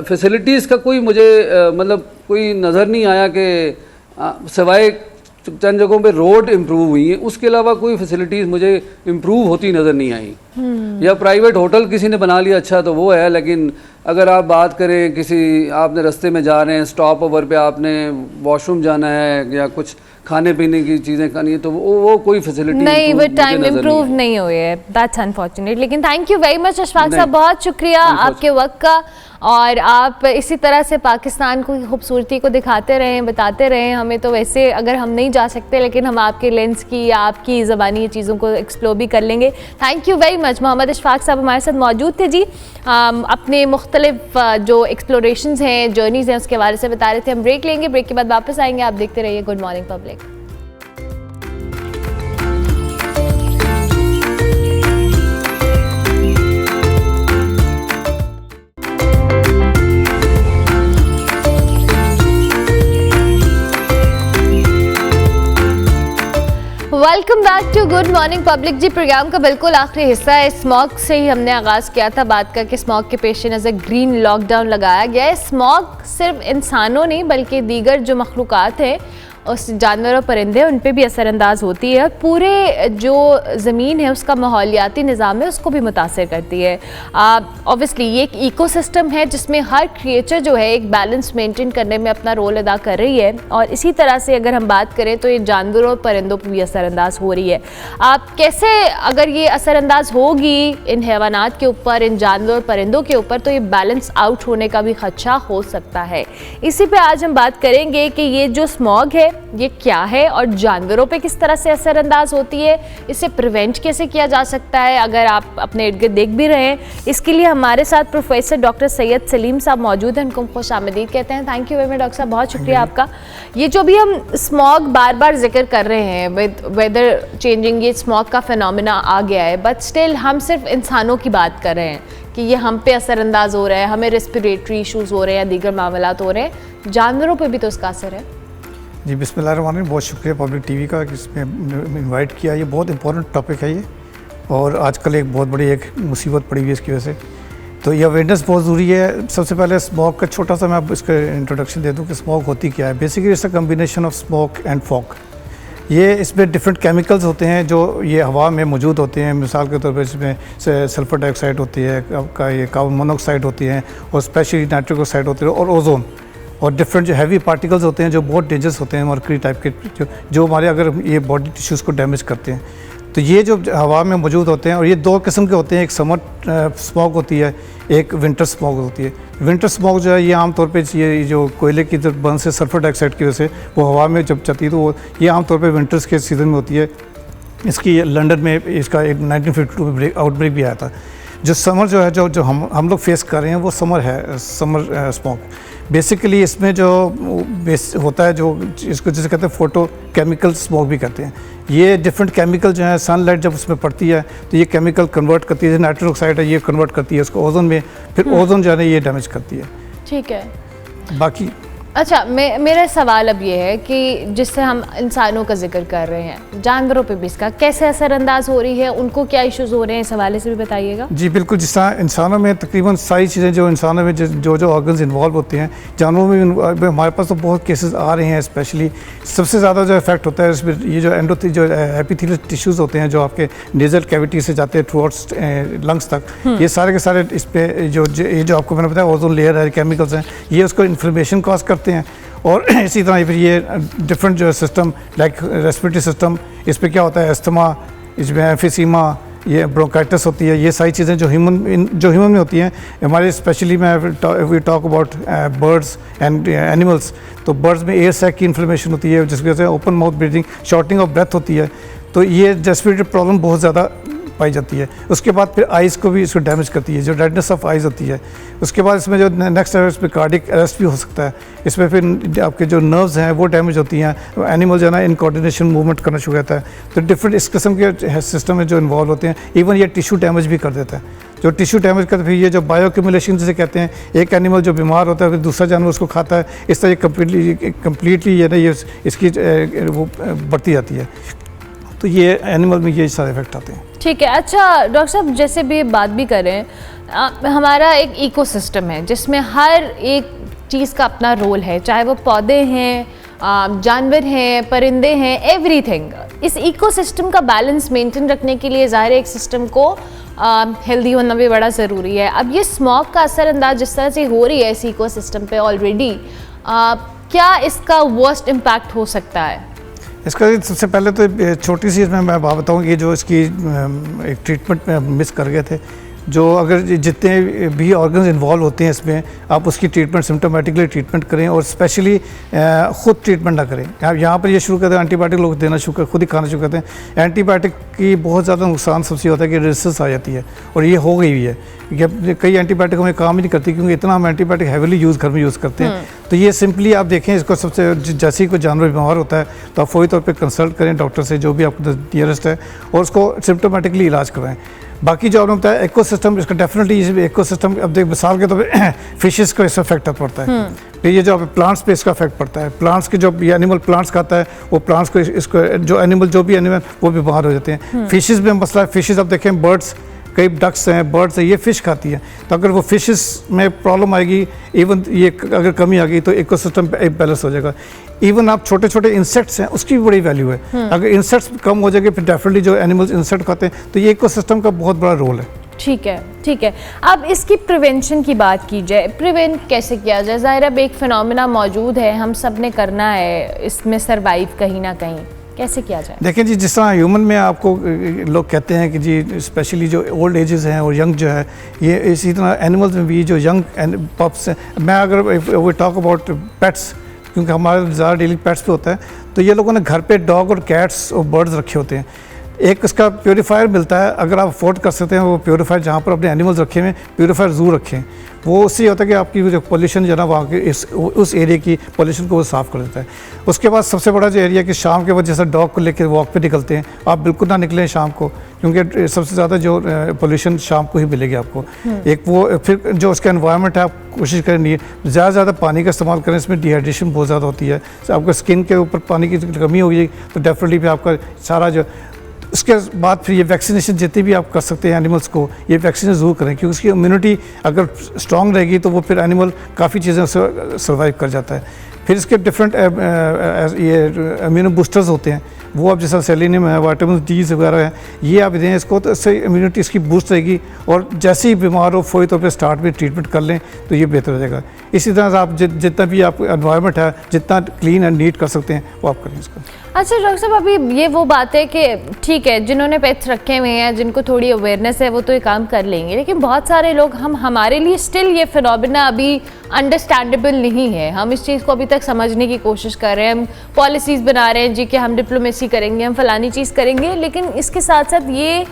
फैसिलिटीज़ का कोई मुझे मतलब कोई नज़र नहीं आया कि सिवाय चंद जगहों पे रोड इम्प्रूव हुई हैं, उसके अलावा कोई फैसिलिटीज़ मुझे इम्प्रूव होती नज़र नहीं आई। या प्राइवेट होटल किसी ने बना लिया, अच्छा तो वो है, लेकिन अगर आप बात करें किसी आपने रास्ते में जा रहे हैं, स्टॉप ओवर पे आपने वॉशरूम जाना है या कुछ खाने पीने की चीज़ें खानी है, तो वो कोई फैसिलिटी नहीं, वो टाइम इम्प्रूव नहीं हुई है, दैट्स अनफॉर्चुनेट। लेकिन thank you very much Ashfaq साहब, बहुत शुक्रिया आपके वक्त का, और आप इसी तरह से पाकिस्तान को खूबसूरती को दिखाते रहें, बताते रहें हमें। तो वैसे अगर हम नहीं जा सकते, लेकिन हम आपके लेंस की या आपकी ज़बानी चीज़ों को एक्सप्लोर भी कर लेंगे। Thank you very much. Mohammad Ashfaq साहब हमारे साथ मौजूद थे जी, अपने मुख्तलिफ जो एक्सप्लोरेशंस हैं, जर्नीज़ हैं, उसके बारे से बता रहे थे। हम ब्रेक लेंगे, ब्रेक के बाद वापस आएंगे। आप देखते रहिए good morning public. Welcome back to good morning public जी। प्रोग्राम का बिल्कुल आखिरी हिस्सा है। स्मॉग से ही हमने आगाज़ किया था बात का कि स्मॉग के पेश नज़र ग्रीन लॉकडाउन लगाया गया है। स्मॉग सिर्फ इंसानों नहीं बल्कि दीगर जो मखलूक़ात हैं, उस जानवर और परिंदे, उन पे भी असरअंदाज होती है। पूरे जो ज़मीन है उसका माहौलियाती निज़ाम है उसको भी मुतासर करती है। ऑब्वियसली ये एक इकोसिस्टम है जिसमें हर क्रिएचर जो है एक बैलेंस मेंटेन करने में अपना रोल अदा कर रही है, और इसी तरह से अगर हम बात करें तो ये जानवरों और परिंदों पर भी असरअंदाज हो रही है। आप कैसे, अगर ये असरअंदाज होगी इन हैवानात के ऊपर, इन जानवरों और परिंदों के ऊपर, तो ये बैलेंस आउट होने का भी खदशा हो सकता है। इसी पे आज हम बात करेंगे कि ये जो स्मॉग है ये क्या है और जानवरों पे किस तरह से असरअंदाज होती है, इसे प्रिवेंट कैसे किया जा सकता है अगर आप अपने इर्द गिर्द देख भी रहे हैं। इसके लिए हमारे साथ प्रोफेसर डॉक्टर सैयद सलीम साहब मौजूद हैं, उनको खुश आमदीद कहते हैं। Thank you very much doctor साहब, बहुत शुक्रिया आपका। ये जो भी हम स्मॉग बार बार जिक्र कर रहे हैं, विद वेदर चेंजिंग, ये स्मॉग का फिनोमिना आ गया है, बट स्टिल हम सिर्फ इंसानों की बात कर रहे हैं कि ये हम पे असरअंदाज हो रहा है, हमें रेस्पिरेटरी इशूज़ हो रहे हैं या दीगर मामलात हो रहे हैं, जानवरों पे भी तो इसका असर है। जी बिस्मिल्लाहिर्रहमानिर्रहीम, बहुत शुक्रिया पब्लिक टीवी का कि इसमें इनवाइट किया। ये बहुत इंपॉर्टेंट टॉपिक है ये, और आजकल एक बहुत बड़ी एक मुसीबत पड़ी हुई है इसकी वजह से, तो ये अवेयरनेस बहुत ज़रूरी है। सबसे पहले स्मोक का छोटा सा मैं अब इसका इंट्रोडक्शन दे दूँ कि स्मोक होती क्या है। Basically it's a combination of smoke and fog. ये इसमें डिफरेंट केमिकल्स होते हैं जो ये हवा में मौजूद होते हैं। मिसाल के तौर पर इसमें सल्फर डाइऑक्साइड होती है, आपका ये कार्बन मोनोऑक्साइड होती है, और स्पेशली नाइट्रिक ऑक्साइड होती है, और ओजोन, और डिफरेंट जो हैवी पार्टिकल्स होते हैं जो बहुत डेंजरस होते हैं, मर्करी टाइप के, जो हमारे अगर ये बॉडी टिश्यूज़ को डैमेज करते हैं। तो ये जो हवा में मौजूद होते हैं, और ये दो किस्म के होते हैं, एक समर स्मॉग होती है, एक विंटर स्मॉग होती है। विंटर स्मॉग जो है ये आमतौर पे ये जो कोयले की जब बर्न से सल्फर डाइऑक्साइड की वजह से वो हवा में जब चलती है, तो ये आमतौर पे विंटर्स के सीज़न में होती है। इसकी लंदन में इसका एक 1952 में आउटब्रेक भी आया था। जो समर जो है जो हम लोग फेस कर रहे हैं वो समर है, समर स्मॉग। बेसिकली इसमें जो होता है, जो इसको जिसे कहते हैं फोटो केमिकल स्मॉग भी कहते हैं। ये डिफरेंट केमिकल जो है, सनलाइट जब उसमें पड़ती है तो ये केमिकल कन्वर्ट करती है, नाइट्रिक ऑक्साइड है ये कन्वर्ट करती है उसको ओजोन में, फिर ओजोन जो है ये डैमेज करती है। ठीक है, बाकी अच्छा, मेरा सवाल अब ये है कि जिससे हम इंसानों का जिक्र कर रहे हैं, जानवरों पे भी इसका कैसे असरअंदाज हो रही है, उनको क्या इश्यूज़ हो रहे हैं, इस हवाले से भी बताइएगा। जी बिल्कुल, जिस तरह इंसानों में तकरीबन सारी चीज़ें जो इंसानों में जो ऑर्गन्स इन्वॉल्व होते हैं, जानवरों में भी हमारे पास तो बहुत केसेस आ रहे हैं। स्पेशली सबसे ज़्यादा जो इफेक्ट होता है इसमें ये जो एपिथेलियल टिश्यूज़ होते हैं जो आपके नेजल कैविटी से जाते हैं थ्रूआउट लंग्स तक, ये सारे के सारे इस पर जो आपको मैंने बताया ओजोन लेयर है, केमिकल्स हैं, ये उसको इन्फ्लेमेशन कॉज करते हैं। और इसी तरह फिर ये डिफरेंट जो सिस्टम लाइक रेस्पिरेटरी सिस्टम, इस पर क्या होता है, अस्थमा, इसमें एम्फीसीमा, ये ब्रोंकाइटिस होती है। ये सारी चीज़ें जो ह्यूमन में होती हैं हमारे, स्पेशली मैं we talk about birds and animals, तो बर्ड्स में एयर सैक की इन्फ्लेमेशन होती है जिसकी वजह से open mouth breathing, shorting of breath होती है। तो ये रेस्पिरेटरी प्रॉब्लम बहुत ज़्यादा पाई जाती है। उसके बाद फिर आइज़ को भी इसको डैमेज करती है, जो रेडनेस ऑफ आइज़ होती है। उसके बाद इसमें जो नेक्स्ट है इसमें कार्डिक अरेस्ट भी हो सकता है। इसमें फिर आपके जो नर्व्स हैं वो डैमेज होती हैं, एनिमल जो है ना इन कोऑर्डिनेशन मूवमेंट करना शुरू करता है। तो डिफरेंट इस किस्म के सिस्टम में जो इन्वॉल्व होते हैं, इवन ये टिश्यू डैमेज भी कर देता है। जो टिश्यू डैमेज करते फिर ये जो बायो एक्यूमुलेशन जिसे कहते हैं, एक एनिमल जो बीमार होता है फिर दूसरा जानवर उसको खाता है, इस तरह कम्प्लीटली ये ना ये इसकी वो बढ़ती जाती है। तो ये एनिमल में ये सारे इफेक्ट आते हैं। ठीक है, अच्छा डॉक्टर साहब, जैसे भी बात भी करें, हमारा एक इकोसिस्टम है जिसमें हर एक चीज़ का अपना रोल है, चाहे वो पौधे हैं, जानवर हैं, परिंदे हैं, एवरीथिंग। इस इकोसिस्टम का बैलेंस मेंटेन रखने के लिए ज़ाहिर एक सिस्टम को हेल्दी होना भी बड़ा ज़रूरी है। अब ये स्मॉग का असरअंदाज जिस तरह से हो रही है इस इकोसिस्टम पे ऑलरेडी, क्या इसका वर्स्ट इम्पैक्ट हो सकता है? इसका सबसे पहले तो छोटी सी इसमें मैं बात बताऊँ कि जो इसकी एक ट्रीटमेंट में मिस कर गए थे, जो अगर जितने भी ऑर्गन्स इन्वॉल्व होते हैं इसमें, आप उसकी ट्रीटमेंट सिम्टोमेटिकली ट्रीटमेंट करें और स्पेशली ख़ुद ट्रीटमेंट ना करें। आप यहाँ पर ये शुरू करते हैं एंटीबायोटिक लोग देना शुरू खुद ही खाना शुरू करते हैं। एंटीबायोटिक की बहुत ज़्यादा नुकसान सबसे होता है कि रेजिस्टेंस आ जाती है, और ये हो गई हुई है। कई एंटीबायोटिक हमें काम ही नहीं करती क्योंकि इतना हम एंटीबायोटिक हैवीली घर में यूज़ करते हैं। तो ये सिंपली आप देखें इसको, सबसे जैसे ही कोई जानवर बीमार होता है तो आप फौरी तौर पे कंसल्ट करें डॉक्टर से, जो भी आपको नियरेस्ट है, और उसको सिम्टोमेटिकली इलाज कराएं। बाकी जो आपने बताया इकोसिस्टम, इसका डेफिनेटली इकोसिस्टम, अब देख मिसाल के तौर पे फिशेस को इसका इफेक्ट पड़ता है। फिर ये जो प्लांट्स पे इसका इफेक्ट पड़ता है। प्लांट्स के जो ये एनिमल प्लांट्स खाता है, वो प्लांट्स को इसको जो एनिमल वो भी बीमार हो जाते हैं। फिशेस में मसला है, फिशेस अब देखें बर्ड्स, कई डक्स हैं, बर्ड्स हैं, ये फ़िश खाती है। तो अगर वो फिशेस में प्रॉब्लम आएगी, इवन ये अगर कमी आ गई तो इकोसिस्टम बैलेंस हो जाएगा। इवन आप छोटे छोटे इंसेक्ट्स हैं, उसकी भी बड़ी वैल्यू है। अगर इंसेक्ट्स कम हो जाएंगे फिर डेफिनेटली जो एनिमल्स इंसेक्ट खाते हैं, तो ये इकोसिस्टम का बहुत बड़ा रोल है। ठीक है, ठीक है। अब इसकी प्रिवेंशन की बात की जाए, प्रिवेंट कैसे किया जाए? ज़ाहिर अब एक फिनोमेना मौजूद है, हम सब ने करना है इसमें सरवाइव कहीं ना कहीं, कैसे किया जाए? देखिए जी, जिस तरह ह्यूमन में आपको लोग कहते हैं कि जी स्पेशली जो ओल्ड एजेस हैं और यंग जो है, ये इसी तरह एनिमल्स में भी जो यंग पप्स हैं, मैं अगर वी टॉक अबाउट पेट्स, क्योंकि हमारा ज़्यादा डेली पेट्स पे होता है, तो ये लोगों ने घर पे डॉग और कैट्स और बर्ड्स रखे होते हैं। एक इसका प्योरीफायर मिलता है, अगर आप अफोर्ड कर सकते हैं वो प्योरीफायर, जहाँ पर अपने एनिमल्स रखे हुए प्योरीफायर ज़रूर रखें। वो उससे होता है कि आपकी जो पोल्यूशन जो ना वहाँ के उस एरिया की पोल्यूशन को वो साफ़ कर देता है। उसके बाद सबसे बड़ा जो एरिया कि शाम के वक्त जैसे डॉग को लेकर वॉक पे निकलते हैं, आप बिल्कुल ना निकलें शाम को, क्योंकि सबसे ज़्यादा जो पोल्यूशन शाम को ही मिलेगी आपको। एक वो फिर जो उसका एनवायरनमेंट है, आप कोशिश करें नहीं ज़्यादा से ज़्यादा पानी का इस्तेमाल करें, इसमें डिहाइड्रेशन बहुत ज़्यादा होती है। तो आपको स्किन के ऊपर पानी की कमी होगी तो डेफिनेटली भी आपका सारा जो, उसके बाद फिर ये वैक्सीनेशन जितनी भी आप कर सकते हैं एनिमल्स को, ये वैक्सीनेशन ज़रूर करें, क्योंकि उसकी इम्यूनिटी अगर स्ट्रॉन्ग रहेगी तो वो फिर एनिमल काफ़ी चीज़ें उससे सर्वाइव कर जाता है। फिर इसके डिफरेंट ये इम्यूनो बूस्टर्स होते हैं, वो अब जैसा सेलेनियम है, विटामिन डी वगैरह है, ये आप दें इसको, तो इससे इम्यूनिटी इसकी बूस्ट रहेगी, और जैसे ही बीमार हो फौरी तौर पे स्टार्ट में ट्रीटमेंट कर लें तो ये बेहतर हो जाएगा। इसी तरह से आप जितना भी आप एनवायरनमेंट है, जितना क्लीन एंड नीट कर सकते हैं वो आप करें इसको। अच्छा डॉक्टर साहब, अभी ये वो बात है कि ठीक है, जिन्होंने पेट्स रखे हुए हैं, जिनको थोड़ी अवेयरनेस है, वो तो ये काम कर लेंगे, लेकिन बहुत सारे लोग, हमारे लिए स्टिल ये फिनोमेना अभी अंडरस्टैंडेबल नहीं है। हम इस चीज़ को अभी तक समझने की कोशिश कर रहे हैं, हम पॉलिसीज़ बना रहे हैं जी कि हम डिप्लोमेसी करेंगे, हम फलानी चीज़ करेंगे, लेकिन इसके साथ साथ ये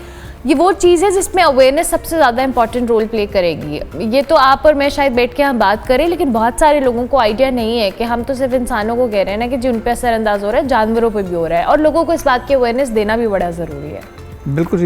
वो चीज़ है जिसमें अवेयरनेस सबसे ज़्यादा इंपॉर्टेंट रोल प्ले करेगी। ये तो आप और मैं शायद बैठ के हम बात करें, लेकिन बहुत सारे लोगों को आइडिया नहीं है कि हम तो सिर्फ इंसानों को कह रहे हैं ना कि जिन पे असरअंदाज हो रहा है, जानवरों पे भी हो रहा है, और लोगों को इस बात की अवेयरनेस देना भी बड़ा ज़रूरी है। बिल्कुल,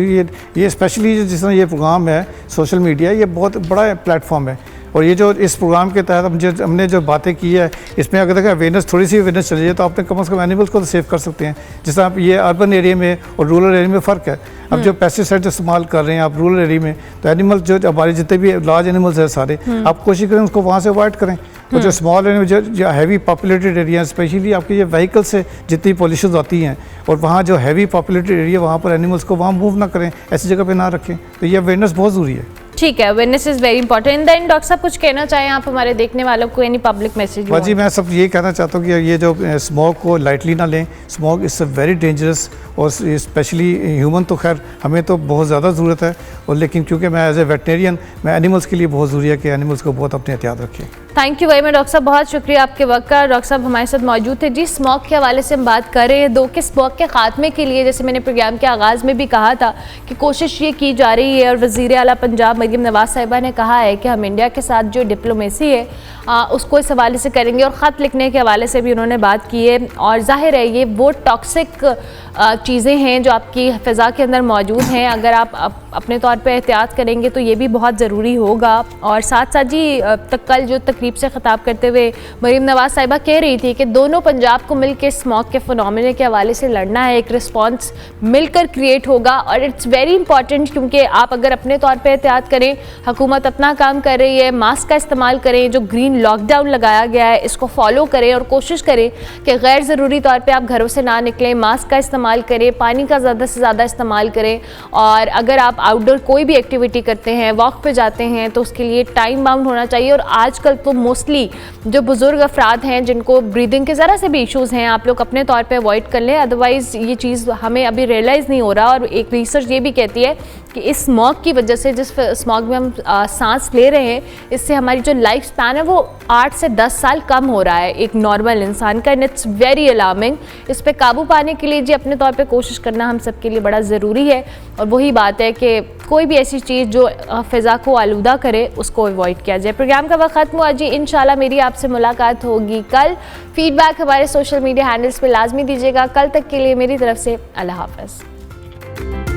ये स्पेशली जिस तरह ये प्रोग्राम है सोशल मीडिया, ये बहुत बड़ा प्लेटफॉर्म है, और ये जो इस प्रोग्राम के तहत हमने जो बातें की है, इसमें अगर देखा अवेयरनेस, थोड़ी सी अवेयरनेस चली जाए तो आपने कम से कम एनिमल्स को तो सेव कर सकते हैं। जिस तरह आप ये अर्बन एरिया में और रूरल एरिया में फ़र्क है। अब जो पेस्टिसाइड इस्तेमाल कर रहे हैं आप रूरल एरिया में, तो एनिमल्स जो हमारे जितने भी लार्ज एनिमल्स हैं सारे, आप कोशिश करें उसको वहाँ से अवॉइड करें। और जो स्मॉल एरिया, जो हैवी पॉपुलेटेड एरिया, स्पेशली आपके ये व्हीकल से जितनी पॉल्यूशन आती हैं, और वहाँ जो हैवी पॉपुलेटेड एरिया, वहाँ पर एनिमल्स को वहाँ मूव ना करें, ऐसी जगह पे ना रखें। तो ये अवेयरनेस बहुत ज़रूरी है। ठीक है, awareness is very important. Then doctor साहब कुछ कहना चाहें आप हमारे देखने वालों को, एनी पब्लिक मैसेज? जी, मैं सब ये कहना चाहता हूँ कि ये जो स्मोक को लाइटली ना लें। स्मोक इज़ वेरी डेंजरस, और स्पेशली ह्यूमन तो खैर हमें तो बहुत ज़्यादा ज़रूरत है, और लेकिन क्योंकि मैं एज ए वेटनेरियन, मैं एनिमल्स के लिए बहुत ज़रूरी है कि एनिमल्स को बहुत अपने एहतियात रखें। Thank you very much doctor साहब, बहुत शुक्रिया आपके वक्त का। डॉक्टर साहब हमारे साथ मौजूद थे। जी, स्मोक के हवाले से हम बात कर रहे हैं, दो कि स्मोक के खात्मे के लिए, जैसे मैंने प्रोग्राम के आगाज़ में भी कहा था कि कोशिश ये की जा रही है, और वज़ीर आला पंजाब मरीम नवाज़ साहिबा ने कहा है कि हम इंडिया के साथ जो डिप्लोमेसी है उसको इस हवाले से करेंगे, और ख़त लिखने के हवाले से भी उन्होंने बात की है। और जाहिर है ये वो टॉक्सिक चीज़ें हैं जो आपकी फ़िज़ा के अंदर मौजूद हैं, अगर आप अपने तौर पे एहतियात करेंगे तो ये भी बहुत ज़रूरी होगा। और साथ साथ जी कल जो तकरीब से ख़िताब करते हुए मरीम नवाज़ साहिबा कह रही थी कि दोनों पंजाब को मिल के स्मोक के फिनोमेना के हवाले से लड़ना है, एक रिस्पॉन्स मिलकर क्रिएट होगा। और इट्स वेरी इंपॉर्टेंट, क्योंकि आप अगर अपने तौर पर एहतियात करें, हुकूमत अपना काम कर रही है, मास्क का इस्तेमाल करें, जो ग्रीन लॉकडाउन लगाया गया है इसको फॉलो करें, और कोशिश करें कि गैर ज़रूरी तौर पे आप घरों से ना निकलें, मास्क का इस्तेमाल करें, पानी का ज़्यादा से ज़्यादा इस्तेमाल करें। और अगर आप आउटडोर कोई भी एक्टिविटी करते हैं, वॉक पे जाते हैं, तो उसके लिए टाइम बाउंड होना चाहिए। और आजकल तो मोस्टली जो बुज़ुर्ग अफराद हैं जिनको ब्रीदिंग के ज़रा से भी इश्यूज़ हैं, आप लोग अपने तौर पे अवॉइड कर लें, अदरवाइज़ ये चीज़ हमें अभी रियलाइज़ नहीं हो रहा। और एक रिसर्च ये भी कहती है कि इस स्मॉग की वजह से, जिस स्मॉग में हम सांस ले रहे हैं, इससे हमारी जो लाइफ स्पैन है वो 8 से 10 साल कम हो रहा है एक नॉर्मल इंसान का, एंड इट्स वेरी अलार्मिंग। इस पे काबू पाने के लिए जी अपने तौर पे कोशिश करना हम सबके लिए बड़ा ज़रूरी है। और वही बात है कि कोई भी ऐसी चीज़ जो फ़िज़ा को आलूदा करे उसको अवॉइड किया जाए। प्रोग्राम का वक्त ख़त्म हुआ जी, इंशाल्लाह मेरी आपसे मुलाकात होगी कल। फीडबैक हमारे सोशल मीडिया हैंडल्स पे लाजमी दीजिएगा। कल तक के लिए मेरी तरफ से अल्लाह हाफ़िज़।